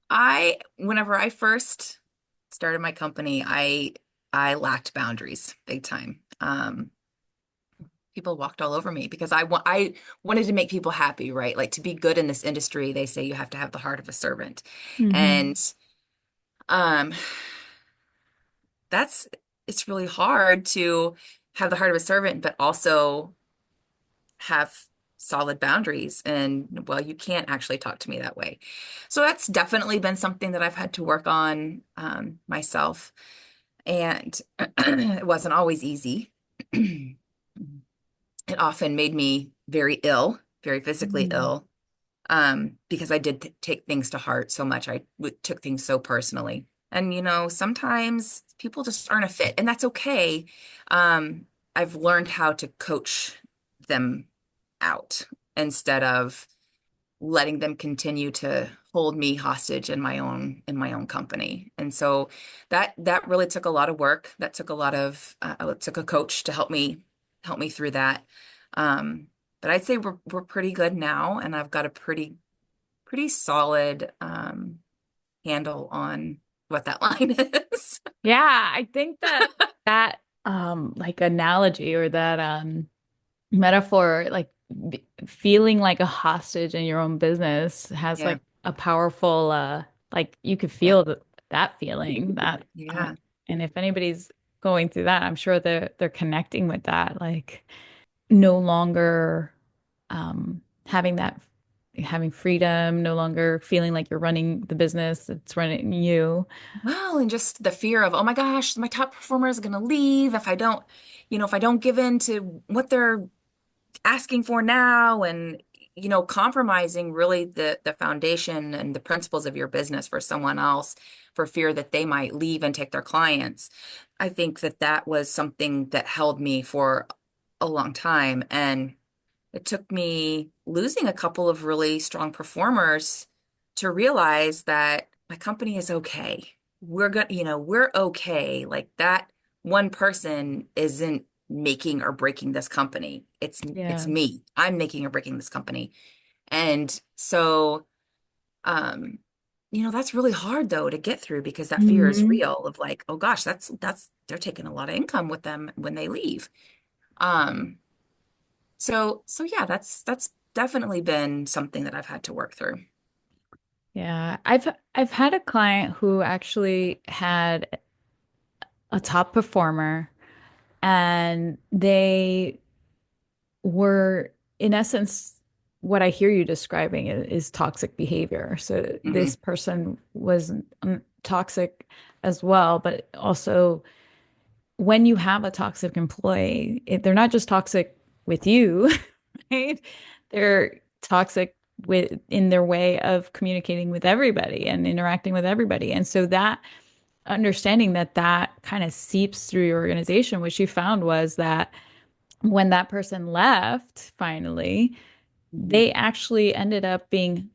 I, whenever I first started my company, I lacked boundaries big time. People walked all over me because I wanted to make people happy, right? Like to be good in this industry, they say you have to have the heart of a servant. Hmm. And um that's it's really hard to have the heart of a servant, but also have solid boundaries. And well, you can't actually talk to me that way. So that's definitely been something that I've had to work on myself. And it wasn't always easy. It often made me very ill. very physically Mm. ill, because I did take things to heart so much. Took things so personally. And, sometimes people just aren't a fit, and that's okay. Um, I've learned how to coach them out instead of letting them continue to hold me hostage in my own company. And so that really took a lot of work. That took a lot of it took a coach to help me through that. Um, but I'd say we're pretty good now, and I've got a pretty solid handle on what that line is. Yeah, I think that that like analogy or that metaphor, like feeling like a hostage in your own business has Yeah, like a powerful like you could yeah, feel that feeling that yeah. and if anybody's going through that, I'm sure they're connecting with that, like no longer having that having freedom, no longer feeling like you're running the business, it's running you. Well, and just the fear of, oh my gosh, my top performer is going to leave if I don't give in to what they're asking for now, and compromising really the foundation and the principles of your business for someone else for fear that they might leave and take their clients. I think that was something that held me for a long time, and it took me losing a couple of really strong performers to realize that my company is okay. We're okay. Like that one person isn't making or breaking this company. It's Yeah. me. I'm making or breaking this company. And so, um, that's really hard though to get through because that fear is Hmm. real of like, oh gosh, that's they're taking a lot of income with them when they leave. Um, so yeah, that's definitely been something that I've had to work through. Yeah, I've had a client who actually had a top performer and they were in essence what I hear you describing is toxic behavior. So Hmm. this person was toxic as well, but also when you have a toxic employee, they're not just toxic with you, right? They're toxic with in their way of communicating with everybody and interacting with everybody. And so that understanding that kind of seeps through your organization, what she found was that when that person left, finally, Hmm. they actually ended up being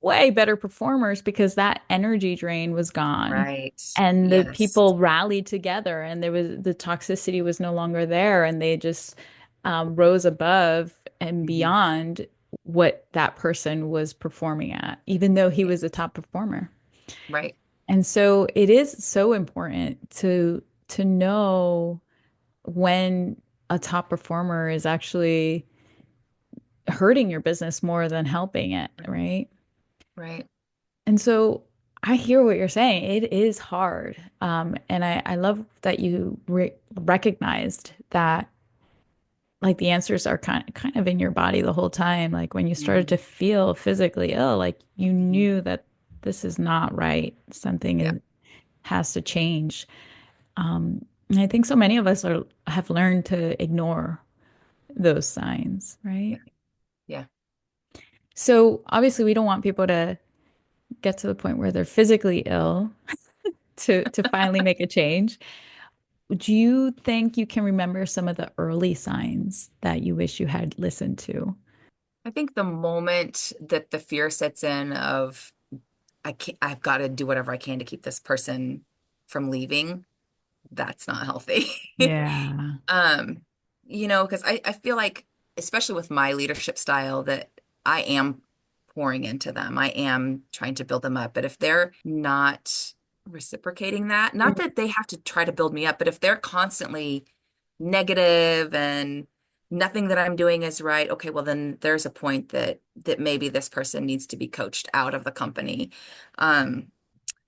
way better performers because that energy drain was gone Right. and the Yes. people rallied together and there was the toxicity was no longer there and they just rose above and Hmm. beyond what that person was performing at, even though he was a top performer. Right. And so it is so important to know when a top performer is actually hurting your business more than helping it, right? Right. And so I hear what you're saying. It is hard. And I love that you recognized that like the answers are kind of in your body the whole time. Like when you started Hmm. to feel physically ill, like you Hmm. knew that this is not right. Something Yeah. has to change. And I think so many of us have learned to ignore those signs, right? Yeah. Yeah. So obviously we don't want people to get to the point where they're physically ill to finally make a change. Do you think you can remember some of the early signs that you wish you had listened to? I think the moment that the fear sets in of I've got to do whatever I can to keep this person from leaving, that's not healthy. Yeah. Um, because I feel like, especially with my leadership style, that I am pouring into them. I am trying to build them up. But if they're not reciprocating that, not that they have to try to build me up, but if they're constantly negative and nothing that I'm doing is right, okay, well then there's a point that maybe this person needs to be coached out of the company. Um,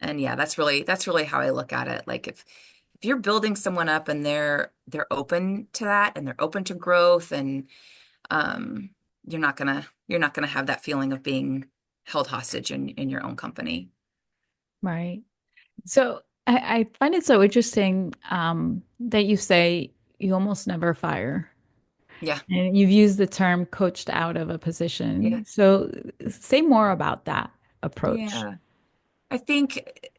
and yeah, that's really how I look at it. Like if you're building someone up and they're open to that and they're open to growth, and um you're not gonna have that feeling of being held hostage in your own company. Right. So I find it so interesting that you say you almost never fire. Yeah. And you've used the term coached out of a Yeah. position. So say more about that approach. Yeah. I think,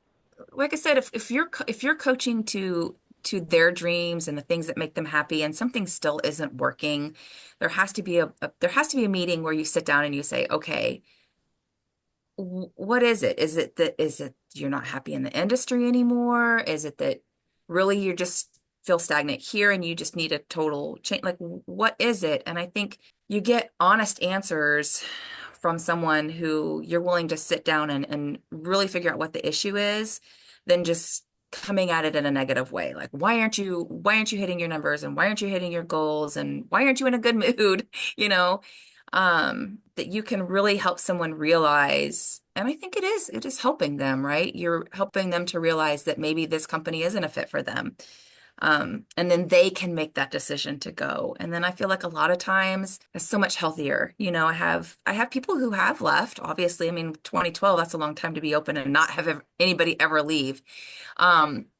like I said, if you're coaching to their dreams and the things that make them happy and something still isn't working, there has to be there has to be a meeting where you sit down and you say, okay, what is it? Is it you're not happy in the industry anymore? Is it that really you just feel stagnant here and you just need a total change? Like, what is it? And I think you get honest answers from someone who you're willing to sit down and really figure out what the issue is, than just coming at it in a negative way. Like, why aren't you hitting your numbers and why aren't you hitting your goals and why aren't you in a good mood? You know? That you can really help someone realize, and I think it is helping them, right? You're helping them to realize that maybe this company isn't a fit for them. And then they can make that decision to go. And then I feel like a lot of times it's so much healthier. I have people who have left, obviously. I mean, 2012, that's a long time to be open and not have anybody ever leave.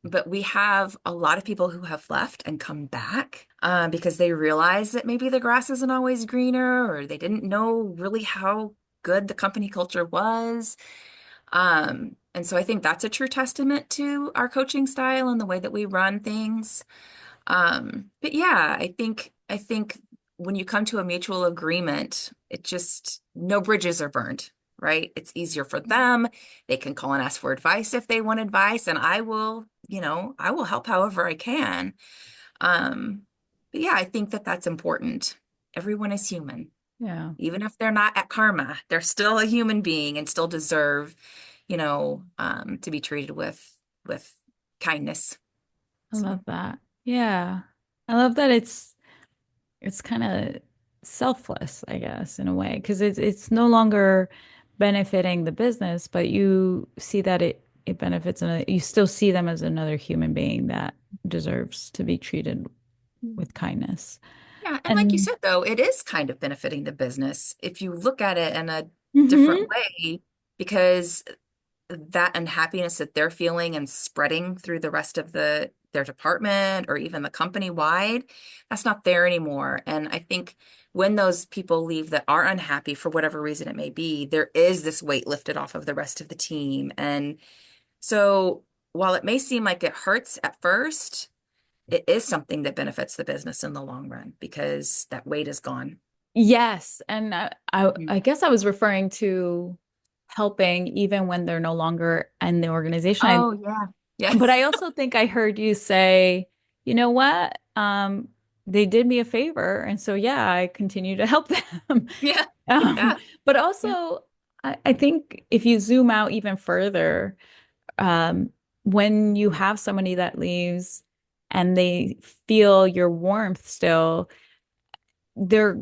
But we have a lot of people who have left and come back because they realize that maybe the grass isn't always greener, or they didn't know really how good the company culture was. And so I think that's a true testament to our coaching style and the way that we run things. But yeah, I think when you come to a mutual agreement, it just no bridges are burned, right? It's easier for them. They can call and ask for advice if they want advice, and I will help however I can. Um, but yeah, I think that that's important. Everyone is human. Yeah, Even if they're not at karma, they're still a human being and still deserve, to be treated with kindness. I love So, that. Yeah. I love that it's kind of selfless, I guess, in a way, because it's no longer benefiting the business, but you see that it benefits another, you still see them as another human being that deserves to be treated with kindness. yeah, and like you And said, though, it is kind of benefiting the business if you look at it in a different hmm way, because that unhappiness that they're feeling and spreading through the rest of their department or even the company wide, that's not there anymore. And I think when those people leave that are unhappy for whatever reason it may be, there is this weight lifted off of the rest of the team. And so while it may seem like it hurts at first, it is something that benefits the business in the long run because that weight is gone. yes, and Mm. I guess I was referring to helping even when they're no longer in the organization. Oh, yeah. Yeah. But I also think I heard you say, you know what? They did me a favor, and so yeah, I continue to help them. Yeah. Um, Yeah. but Yeah. also, I think if you zoom out even further, um, when you have somebody that leaves and they feel your warmth still, they're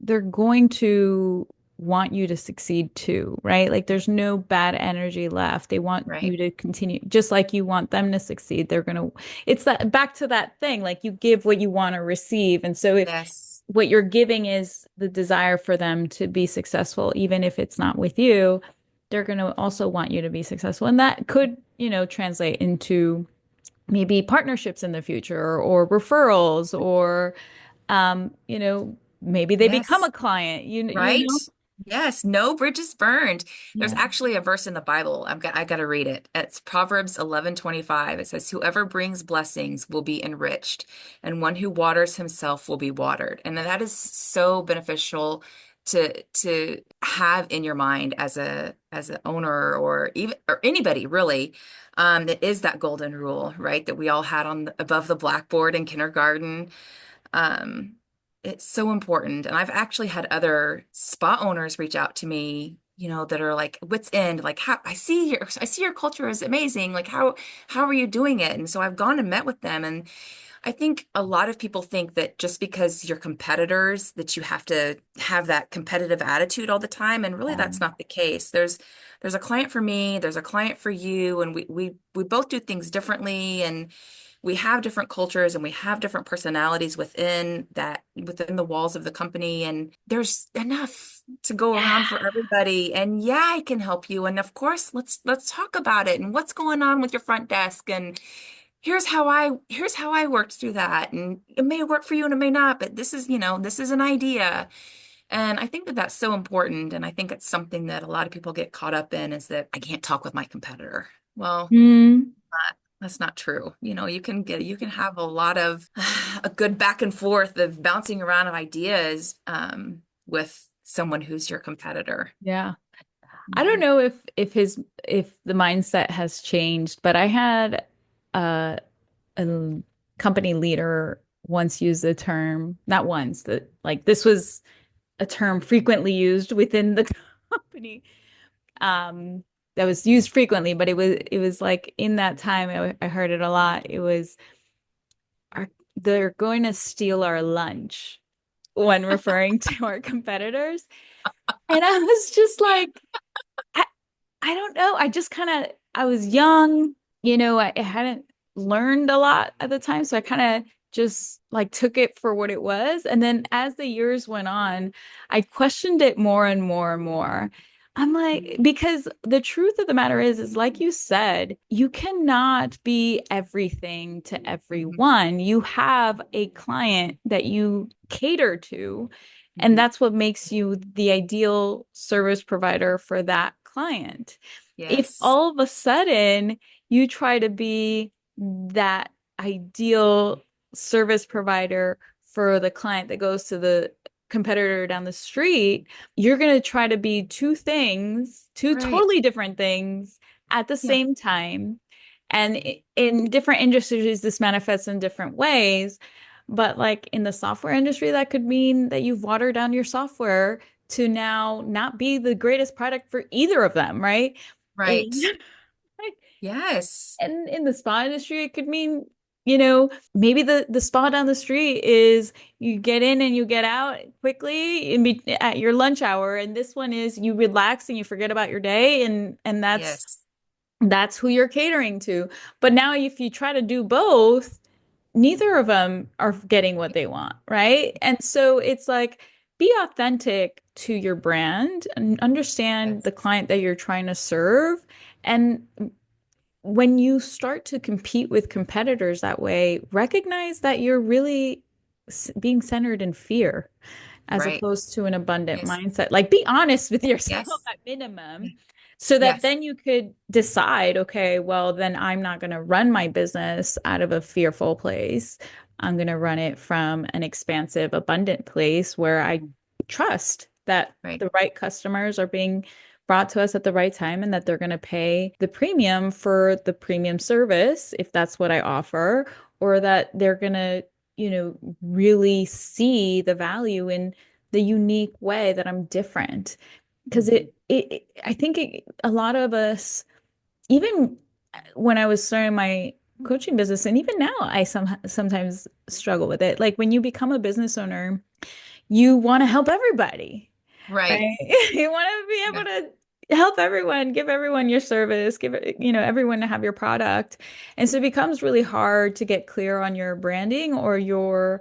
they're going to want you to succeed too, right? Like there's no bad energy left. They want Right. you to continue just like you want them to succeed. They're going to, it's that back to that thing, like you give what you want to receive. And so if Yes. what you're giving is the desire for them to be successful, even if it's not with you, they're going to also want you to be successful. And that could, translate into maybe partnerships in the future or referrals or maybe they become Yes. a client, you Right? know? Yes, no bridges burned. There's Yeah. actually a verse in the Bible. I got to read it. It's Proverbs 11:25. It says, "Whoever brings blessings will be enriched, and one who waters himself will be watered." And that is so beneficial to have in your mind as an owner or even or anybody really. It is that golden rule, right? That we all had above the blackboard in kindergarten. Um, it's so important. And I've actually had other spa owners reach out to me, that are like wits end, like how I see your culture is amazing. Like how are you doing it? And so I've gone and met with them. And I think a lot of people think that just because you're competitors, that you have to have that competitive attitude all the time. And really Yeah. that's not the case. There's a client for me, there's a client for you, and we both do things differently. And we have different cultures and we have different personalities within the walls of the company, and there's enough to go around for everybody. And yeah, I can help you, and of course let's talk about it and what's going on with your front desk. And here's how I worked through that, and it may work for you and it may not, but this is, this is an idea. And I think that that's so important, and I think it's something that a lot of people get caught up in, is that I can't talk with my competitor. Well, Mm, that's not true. You can have a lot of a good back and forth of bouncing around of ideas with someone who's your competitor. yeah. I don't Mhm. know if the mindset has changed, but I had a company leader once use the term, not once, that like this was a term frequently used within the company. Um, that was used frequently, but it was like in that time I heard it a lot. It was our, they're going to steal our lunch when referring to our competitors. And I was just like, I, I don't know. I just kind of, I was young, I hadn't learned a lot at the time. So I kind of just like took it for what it was. And then as the years went on, I questioned it more and more and more. I'm like, because the truth of the matter is like you said, you cannot be everything to Mhm. everyone. You have a client that you cater to, and Mhm. that's what makes you the ideal service provider for that client. If Yes. all of a sudden you try to be that ideal service provider for the client that goes to the competitor down the street, you're going to try to be two things, two Right. totally different things at the Yeah. same time. And in different industries, this manifests in different ways. But like in the software industry, that could mean that you've watered down your software to now not be the greatest product for either of them, right? Right. And Yes. and in the spa industry, it could mean, maybe the spa down the street is you get in and you get out quickly at your lunch hour, and this one is you relax and you forget about your day, and Yes. that's who you're catering to. But now if you try to do both, neither of them are getting what they want, right? And so it's like be authentic to your brand and understand Yes. the client that you're trying to serve. And when you start to compete with competitors that way, recognize that you're really being centered in fear as Right. opposed to an abundant Yes. mindset. Like, be honest with yourself Yes. at minimum so that Yes. then you could decide, okay, well, then I'm not going to run my business out of a fearful place. I'm going to run it from an expansive, abundant place where I trust that Right. the right customers are being brought to us at the right time and that they're going to pay the premium for the premium service if that's what I offer, or that they're going to really see the value in the unique way that I'm different. Because Mhm. I think a lot of us, even when I was starting my coaching business, and even now, I sometimes struggle with it. Like when you become a business owner, you want to help everybody, Right. right? You want to be Yeah. able to help everyone, give everyone your service, give everyone to have your product. And so it becomes really hard to get clear on your branding or your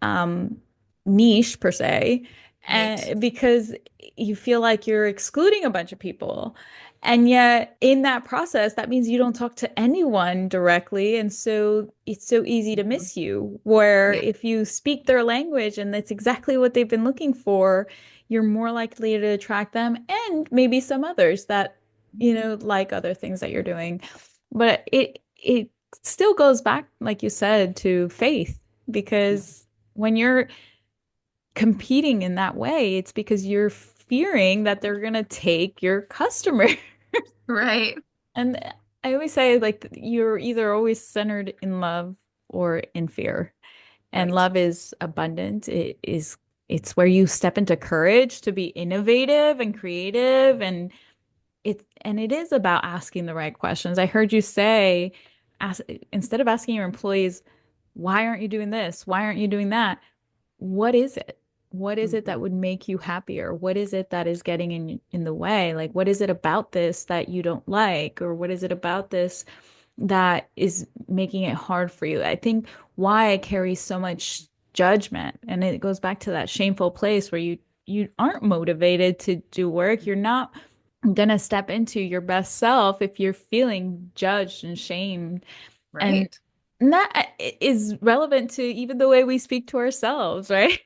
um, niche per se, Right. and because you feel like you're excluding a bunch of people. And yet, in that process, that means you don't talk to anyone directly. And so it's so easy to Mhm. miss you. Where Yeah. if you speak their language and that's exactly what they've been looking for, you're more likely to attract them and maybe some others that, like other things that you're doing. But it still goes back, like you said, to faith, because when you're competing in that way, it's because you're fearing that they're going to take your customer. Right. And I always say, like, you're either always centered in love or in fear. And Right. love is abundant. It's where you step into courage to be innovative and creative, and it is about asking the right questions. I heard you say, ask, instead of asking your employees, why aren't you doing this? Why aren't you doing that? What is it? What is it that Mhm. would make you happier? What is it that is getting in the way? Like, what is it about this that you don't like? Or what is it about this that is making it hard for you? I think why I carry so much judgment, and it goes back to that shameful place where you aren't motivated to do work. You're not gonna step into your best self if you're feeling judged and shamed. And Right. And that is relevant to even the way we speak to ourselves, right?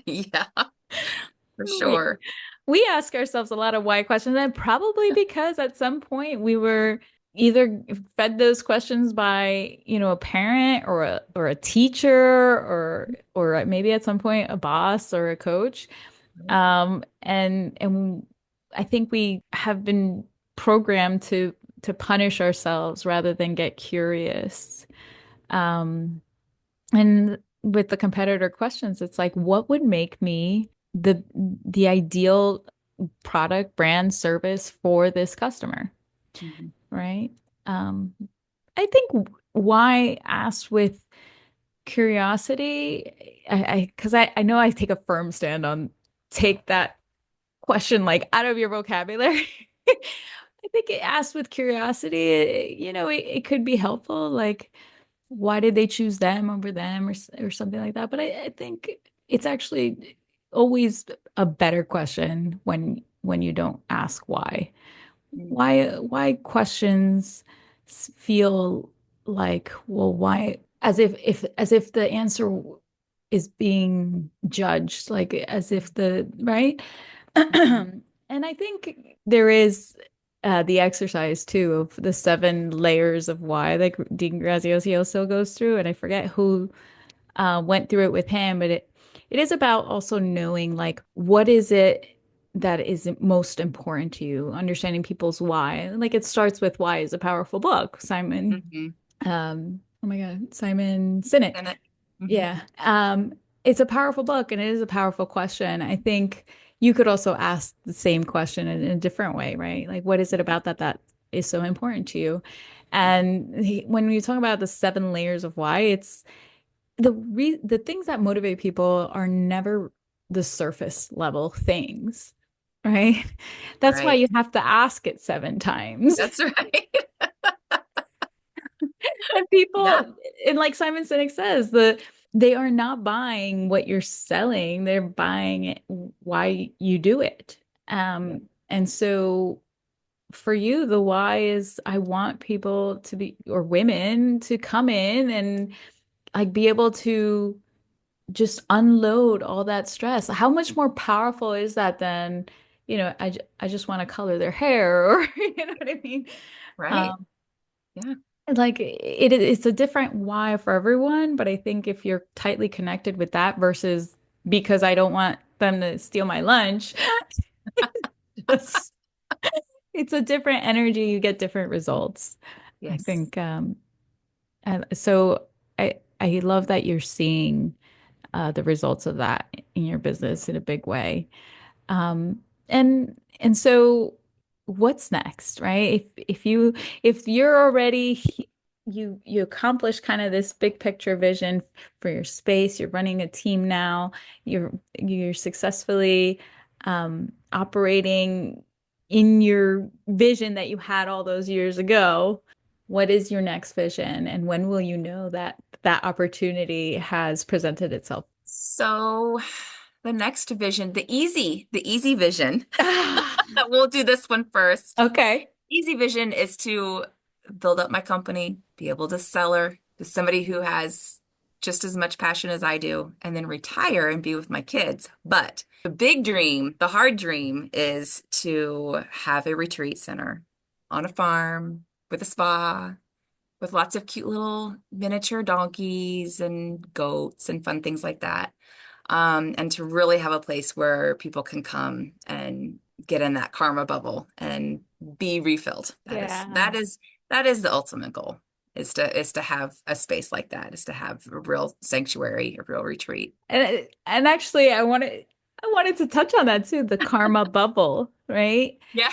Yeah, for We sure. we ask ourselves a lot of why questions, and probably because at some point we were either fed those questions by, a parent or a teacher or maybe at some point a boss or a coach. And I think we have been programmed to punish ourselves rather than get curious. Um, and with the competitor questions, it's like, what would make me the ideal product, brand, service for this customer, Mhm. right? Um, I think why asked with curiosity, I know I take a firm stand on take that question like out of your vocabulary. I think it asked with curiosity, it could be helpful. Like, why did they choose them over them or something like that? But I think it's actually always a better question when you don't ask why. Mm. Why questions feel like, well, why, as if the answer is being judged, like as if the right. Mhm. And I think there is the exercise too of the 7 layers of why that Dean Graziosi also goes through, and I forget who went through it with him, but it is about also knowing like what is it that is most important to you, understanding people's why. Like it starts with Why is a Powerful Book, Mhm. Oh my God, Simon Sinek. And it, mhm. Yeah. It's a powerful book and it is a powerful question. I think you could also ask the same question in a different way, right? Like, what is it about that is so important to you? And when you talk about the 7 layers of why, it's the things that motivate people are never the surface level things, right? That's why Right. you have to ask it 7 times. That's right. And Yeah. people, and like Simon Sinek says, they are not buying what you're selling, they're buying it why you do it. Yeah. And so for you, the why is I want people to be, or women to come in and like be able to just unload all that stress. How much more powerful is that than, I just want to color their hair or you know what I mean? Right. Um, Yeah. like it's a different why for everyone, but I think if you're tightly connected with that versus because I don't want them to steal my lunch, just, it's a different energy, you get different results. I Yes. think so I love that you're seeing the results of that in your business in a big way. Um, and so what's next, right? If you're already you accomplish kind of this big picture vision for your space, you're running a team now, you're successfully operating in your vision that you had all those years ago. What is your next vision, and when will you know that that opportunity has presented itself? So the next vision, the easy vision. Ah, We'll do this one first. okay. Easy vision is to build up my company, be able to sell her to somebody who has just as much passion as I do, and then retire and be with my kids. But the big dream, the hard dream, is to have a retreat center on a farm with a spa, with lots of cute little miniature donkeys and goats and fun things like that. And to really have a place where people can come and get in that karma bubble and be refilled. That is Yeah. that is that is the ultimate goal. Is to have a space like that, is to have a real sanctuary, a real retreat. And actually I wanted to touch on that too, the karma bubble, right? Yeah.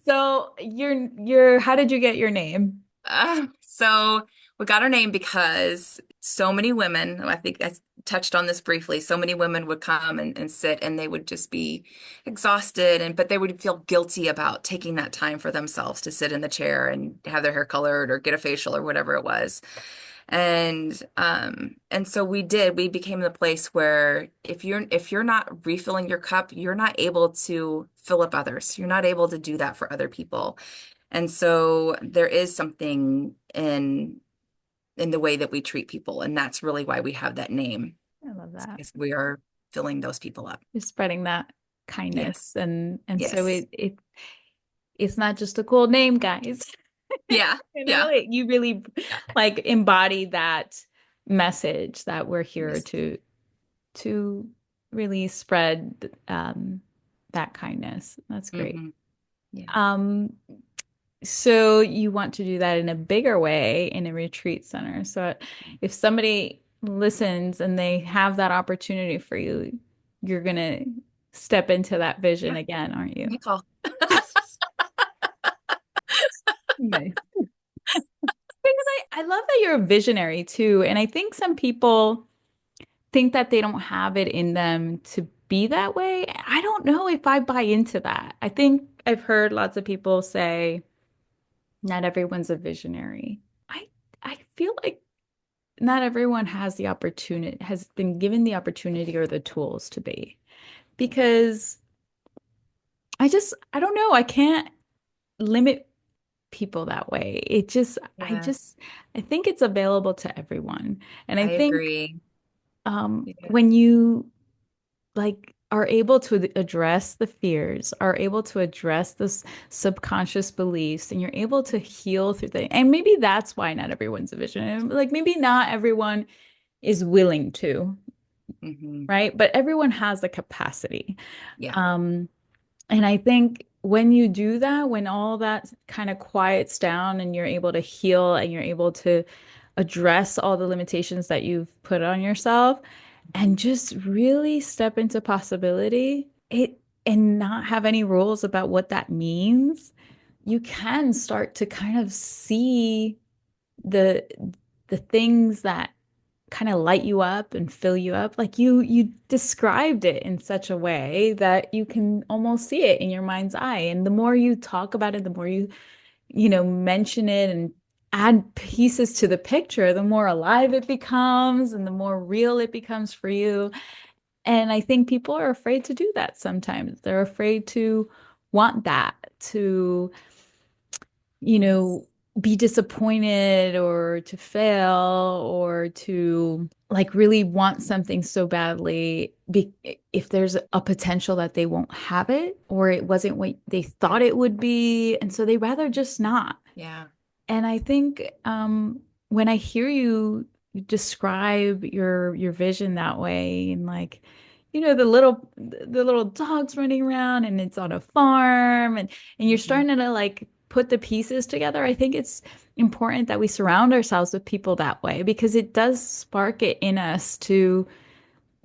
So you're how did you get your name? So we got our name because so many women, I think I touched on this briefly, so many women would come and sit and they would just be exhausted but they would feel guilty about taking that time for themselves to sit in the chair and have their hair colored or get a facial or whatever it was. And so we became the place where if you're not refilling your cup, you're not able to fill up others. You're not able to do that for other people. And so there is something in in the way that we treat people. And that's really why we have that name, I love that. because we are filling those people up. You're spreading that kindness Yes. and so Yes. it's not just a cool name, guys. Yeah. You know, Yeah. you really Yeah. like embody that message that we're here Yes. to really spread that kindness. That's great. Hmm. Yeah. Um, so you want to do that in a bigger way in a retreat center. So if somebody listens and they have that opportunity for you, you're gonna step into that vision Yeah. again, aren't you? Good call. Nice. Because I love that you're a visionary too. And I think some people think that they don't have it in them to be that way. I don't know if I buy into that. I think I've heard lots of people say not everyone's a visionary. I I feel like not everyone has the opportunity, has been given the opportunity or the tools to be. Because I don't know, I can't limit people that way. Yeah. I think it's available to everyone. And I I think agree. Yeah. when you like are able to address the fears, are able to address those subconscious beliefs, and you're able to heal through things. And maybe that's why not everyone's a visionary. Like maybe not everyone is willing to, Hmm. right? But everyone has the capacity. Yeah. Um, and I think when you do that, when all that kind of quiets down and you're able to heal and you're able to address all the limitations that you've put on yourself Mhm. and just really step into possibility, it and not have any rules about what that means, you can start to kind of see the the things that kind of light you up and fill you up. Like you described it in such a way that you can almost see it in your mind's eye. And the more you talk about it, the more you mention it and add pieces to the picture, the more alive it becomes and the more real it becomes for you. And I think people are afraid to do that sometimes. They're afraid to want that, to Yes. be disappointed or to fail or to like really want something so badly if there's a potential that they won't have it or it wasn't what they Yeah. thought it would be. And so they rather just not. Yeah. And I think when I hear you describe your vision that way, and like, the little dogs running around, and it's on a farm, and you're Hmm. starting to like put the pieces together. I think it's important that we surround ourselves with people that way because it does spark it in us to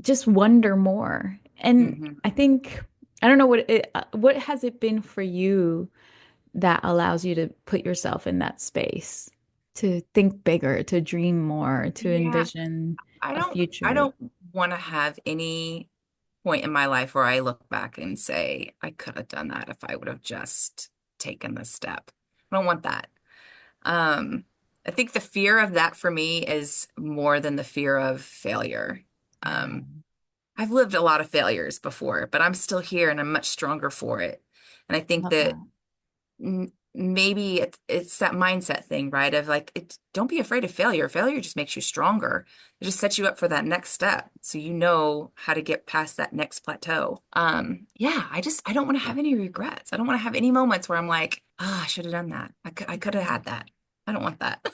just wonder more. And Hmm. I think I don't know what has it been for you that allows you to put yourself in that space, to think bigger, to dream more, to Yeah. envision I a don't I future. don't want to have any point in my life where I look back and say, I could have done that if I would have just taken this step. I don't want that. Um, I think the fear of that for me is more than the fear of failure. Yeah, Um, I've lived a lot of failures before, but I'm still here and I'm much stronger for it. And I think love that that. maybe it's that mindset thing, right? Of like, don't be afraid of failure. Failure just makes you stronger. It just sets you up for that next step, so you know how to get past that next plateau. Yeah, I don't want to have any regrets. I don't want to have any moments where I'm like, oh, I should have done that. I could have had that. I don't want that.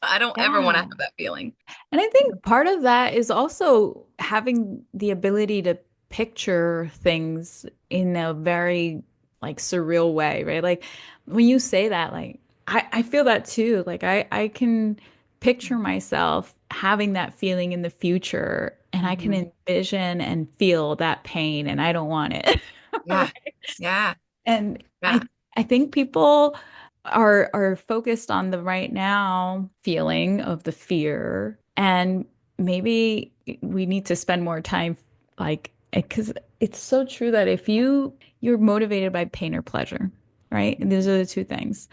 I don't ever want to Yeah. have that feeling. And I think part of that is also having the ability to picture things in a very like surreal way, right? Like when you say that, like I feel that too. Like I can picture myself having that feeling in the future and I can Hmm. envision and feel that pain and I don't want it. Yeah, yeah, And yeah. I think people are focused on the right now feeling of the fear, and maybe we need to spend more time like because it's so true that if you're motivated by pain or pleasure, right? And those are the two things.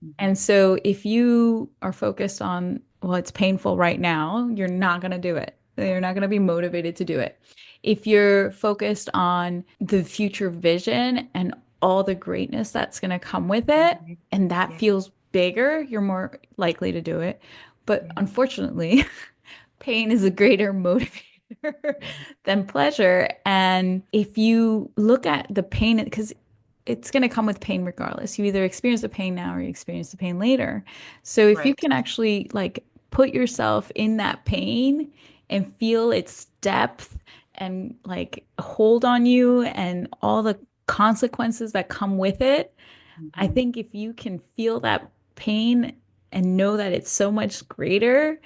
Mhm. And so if you are focused on, well, it's painful right now, you're not going to do it. You're not going to be motivated to do it. If you're focused on the future vision and all the greatness that's going to come with it, Mhm. and that Yeah. feels bigger, you're more likely to do it. But unfortunately, pain is a greater motivator than pleasure. And if you look at the pain, because it's going to come with pain regardless. You either experience the pain now or you experience the pain later. So if you Right. can actually like put yourself in that pain and feel its depth and like hold on you and all the consequences that come with it, I Hmm. think if you can feel that pain and know that it's so much greater,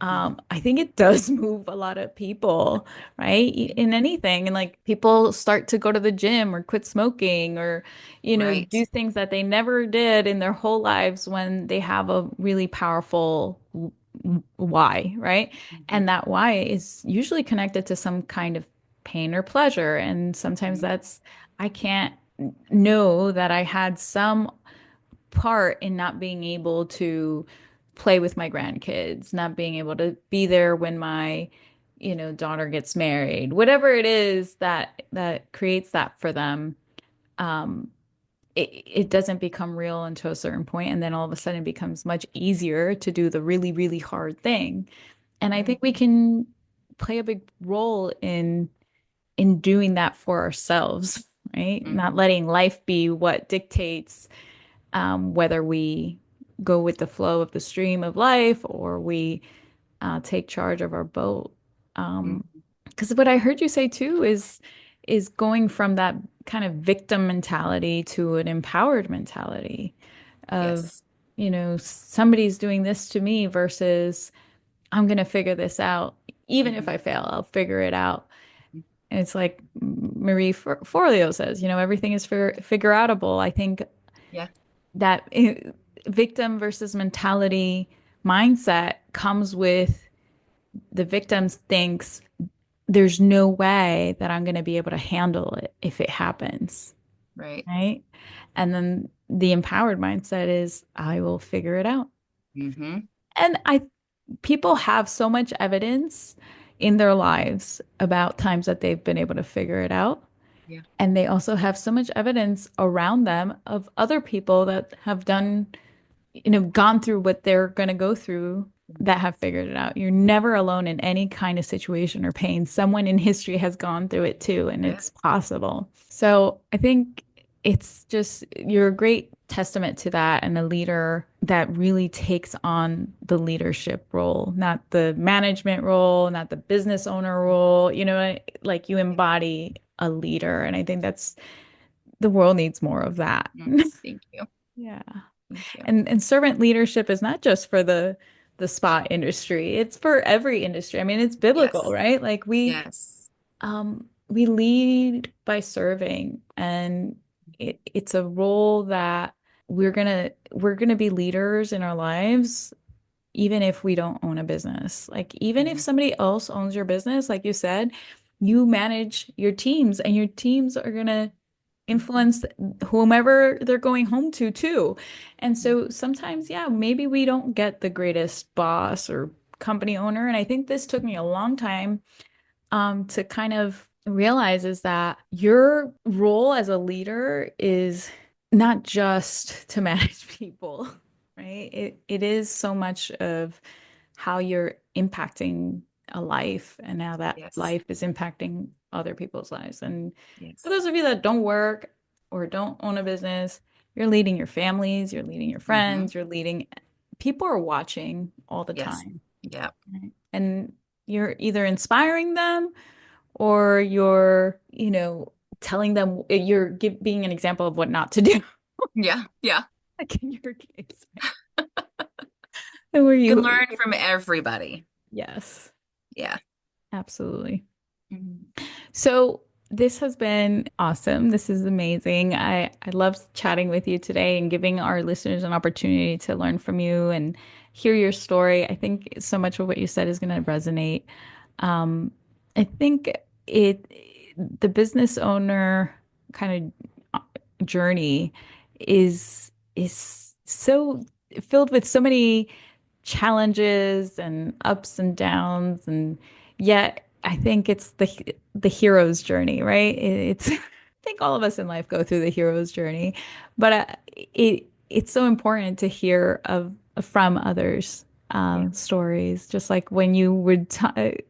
Hmm. I think it does move a lot of people, right? Yeah. In anything. And like people start to go to the gym or quit smoking or, Right. do things that they never did in their whole lives when they have a really powerful why, right? Hmm. And that why is usually connected to some kind of pain or pleasure. And sometimes Hmm. that's, I can't know that I had some part in not being able to play with my grandkids, not being able to be there when my, daughter gets married, whatever it is that creates that for them. Um, it doesn't become real until a certain point, and then all of a sudden it becomes much easier to do the really, really hard thing. And I Right. think we can play a big role in doing that for ourselves, right? Not Hmm. letting life be what dictates whether we go with the flow of the stream of life or we take charge of our boat. Um, Hmm. because what I heard you say too is going from that kind of victim mentality to an empowered mentality of, Yes. somebody's doing this to me versus I'm gonna figure this out. Even if Hmm. I fail, I'll figure it out. And it's like Marie Forleo says, everything is figure outable. I think Yeah. that victim versus mentality mindset comes with the victim thinks there's no way that I'm going to be able to handle it if it happens, Right. right? And then the empowered mindset is I will figure it out. Hmm. And I people have so much evidence in their lives about times that they've been able to figure it out. Yeah. And they also have so much evidence around them of other people that have done gone through what they're going to go through that have figured it out. You're never alone in any kind of situation or pain. Someone in history has gone through it too, and Yeah. it's possible. So I think it's just, you're a great testament to that and a leader that really takes on the leadership role, not the management role, not the business owner role. Like you Yeah. embody a leader. And I think the world needs more of that. Mm. Thank you. Yeah. Thank you. And servant leadership is not just for the spa industry. It's for every industry. I mean, it's biblical, Yes. right? Like Yes. we lead by serving, and it's a role that we're gonna be leaders in our lives even if we don't own a business. Like even if Hmm. somebody else owns your business, like you said, you manage your teams and your teams are gonna influence whomever they're going home to too. And so sometimes, yeah, maybe we don't get the greatest boss or company owner. And I think this took me a long time to kind of realize is that your role as a leader is not just to manage people, right? It is so much of how you're impacting a life and how that Yes. life is impacting other people's lives. And for Yes. those of you that don't work or don't own a business, you're leading your families, you're leading your Hmm. friends, you're leading people are watching all the Yes. time. Yeah. Right? And you're either inspiring them or you're, telling them being an example of what not to do, Yeah. Yeah. like in your case, right? And where You can you, learn from everybody. yes, Yeah. absolutely. Mhm. So this has been awesome. This is amazing. I love chatting with you today and giving our listeners an opportunity to learn from you and hear your story. I think so much of what you said is going to resonate. Um, I think it the business owner kind of journey is so filled with so many challenges and ups and downs, and yet I think it's the hero's journey, right? It's I think all of us in life go through the hero's journey, but it's so important to hear of from others Yeah. stories, just like when you would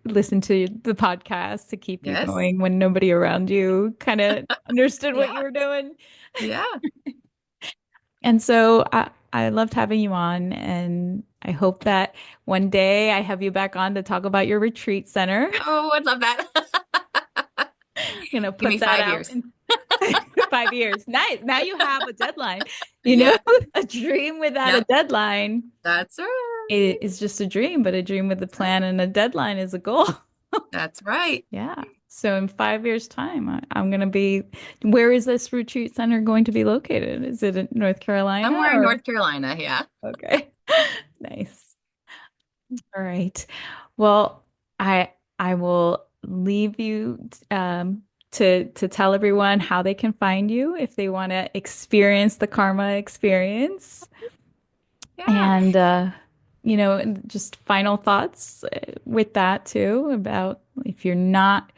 listen to the podcast to keep you Yes. going when nobody around you kind of understood what Yeah. you were doing. Yeah. And so I loved having you on, and I hope that one day I have you back on to talk about your retreat center. Oh, I'd love that. Give me Put that 5 out years. in 5 years. Nice. Now you have a deadline. You know, Yeah. a dream without a Yep. deadline That's it right. is just a dream, but a dream with a That's right. plan and a deadline is a goal. That's right. Yeah. So in 5 years' time, I'm going to be, where is this retreat center going to be located? Is it in North Carolina Somewhere in or? North Carolina. Yeah. Okay. Nice. All right. Well, I will leave you to tell everyone how they can find you if they want to experience the karma experience. Yeah. And just final thoughts with that too about if you're not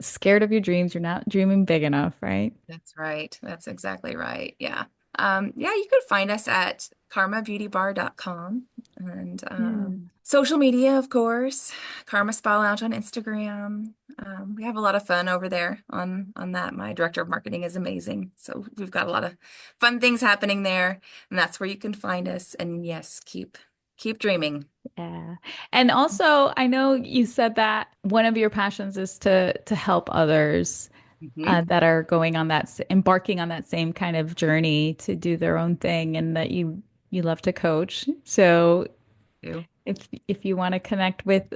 scared of your dreams, you're not dreaming big enough, right? That's right. That's exactly right. Yeah. Yeah, you could find us at karmabeautybar.com and Yeah. social media, of course. Karma Spa Lounge on Instagram. We have a lot of fun over there on that. My director of marketing is amazing. So we've got a lot of fun things happening there, and that's where you can find us. And yes, keep dreaming. Yeah. And also, I know you said that one of your passions is to help others Hmm. that are going on embarking on that same kind of journey to do their own thing, and that you love to coach. So if you want to connect with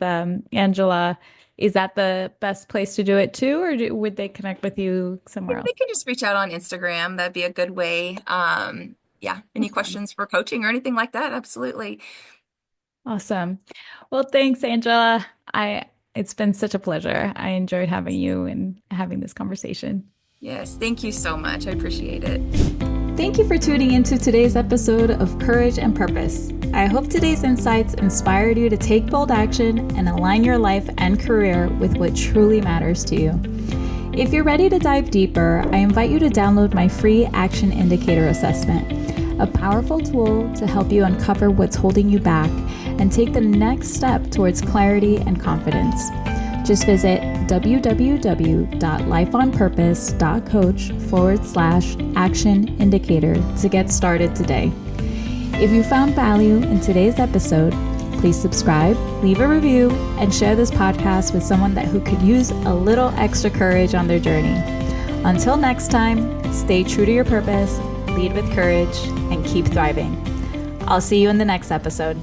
Angela, is that the best place to do it too, or would they connect with you Yeah, somewhere else? they can just reach out on Instagram. That'd be a good way. Yeah, any Awesome. questions for coaching or anything like that? Absolutely. Awesome. Well, thanks, Angela. It's been such a pleasure. I enjoyed having you and having this conversation. Yes, thank you so much. I appreciate it. Thank you for tuning into today's episode of Courage and Purpose. I hope today's insights inspired you to take bold action and align your life and career with what truly matters to you. If you're ready to dive deeper, I invite you to download my free Action Indicator Assessment, a powerful tool to help you uncover what's holding you back and take the next step towards clarity and confidence. Just visit www.lifeonpurpose.coach/action indicator to get started today. If you found value in today's episode, please subscribe, leave a review, and share this podcast with someone who could use a little extra courage on their journey. Until next time, stay true to your purpose, lead with courage, and keep thriving. I'll see you in the next episode.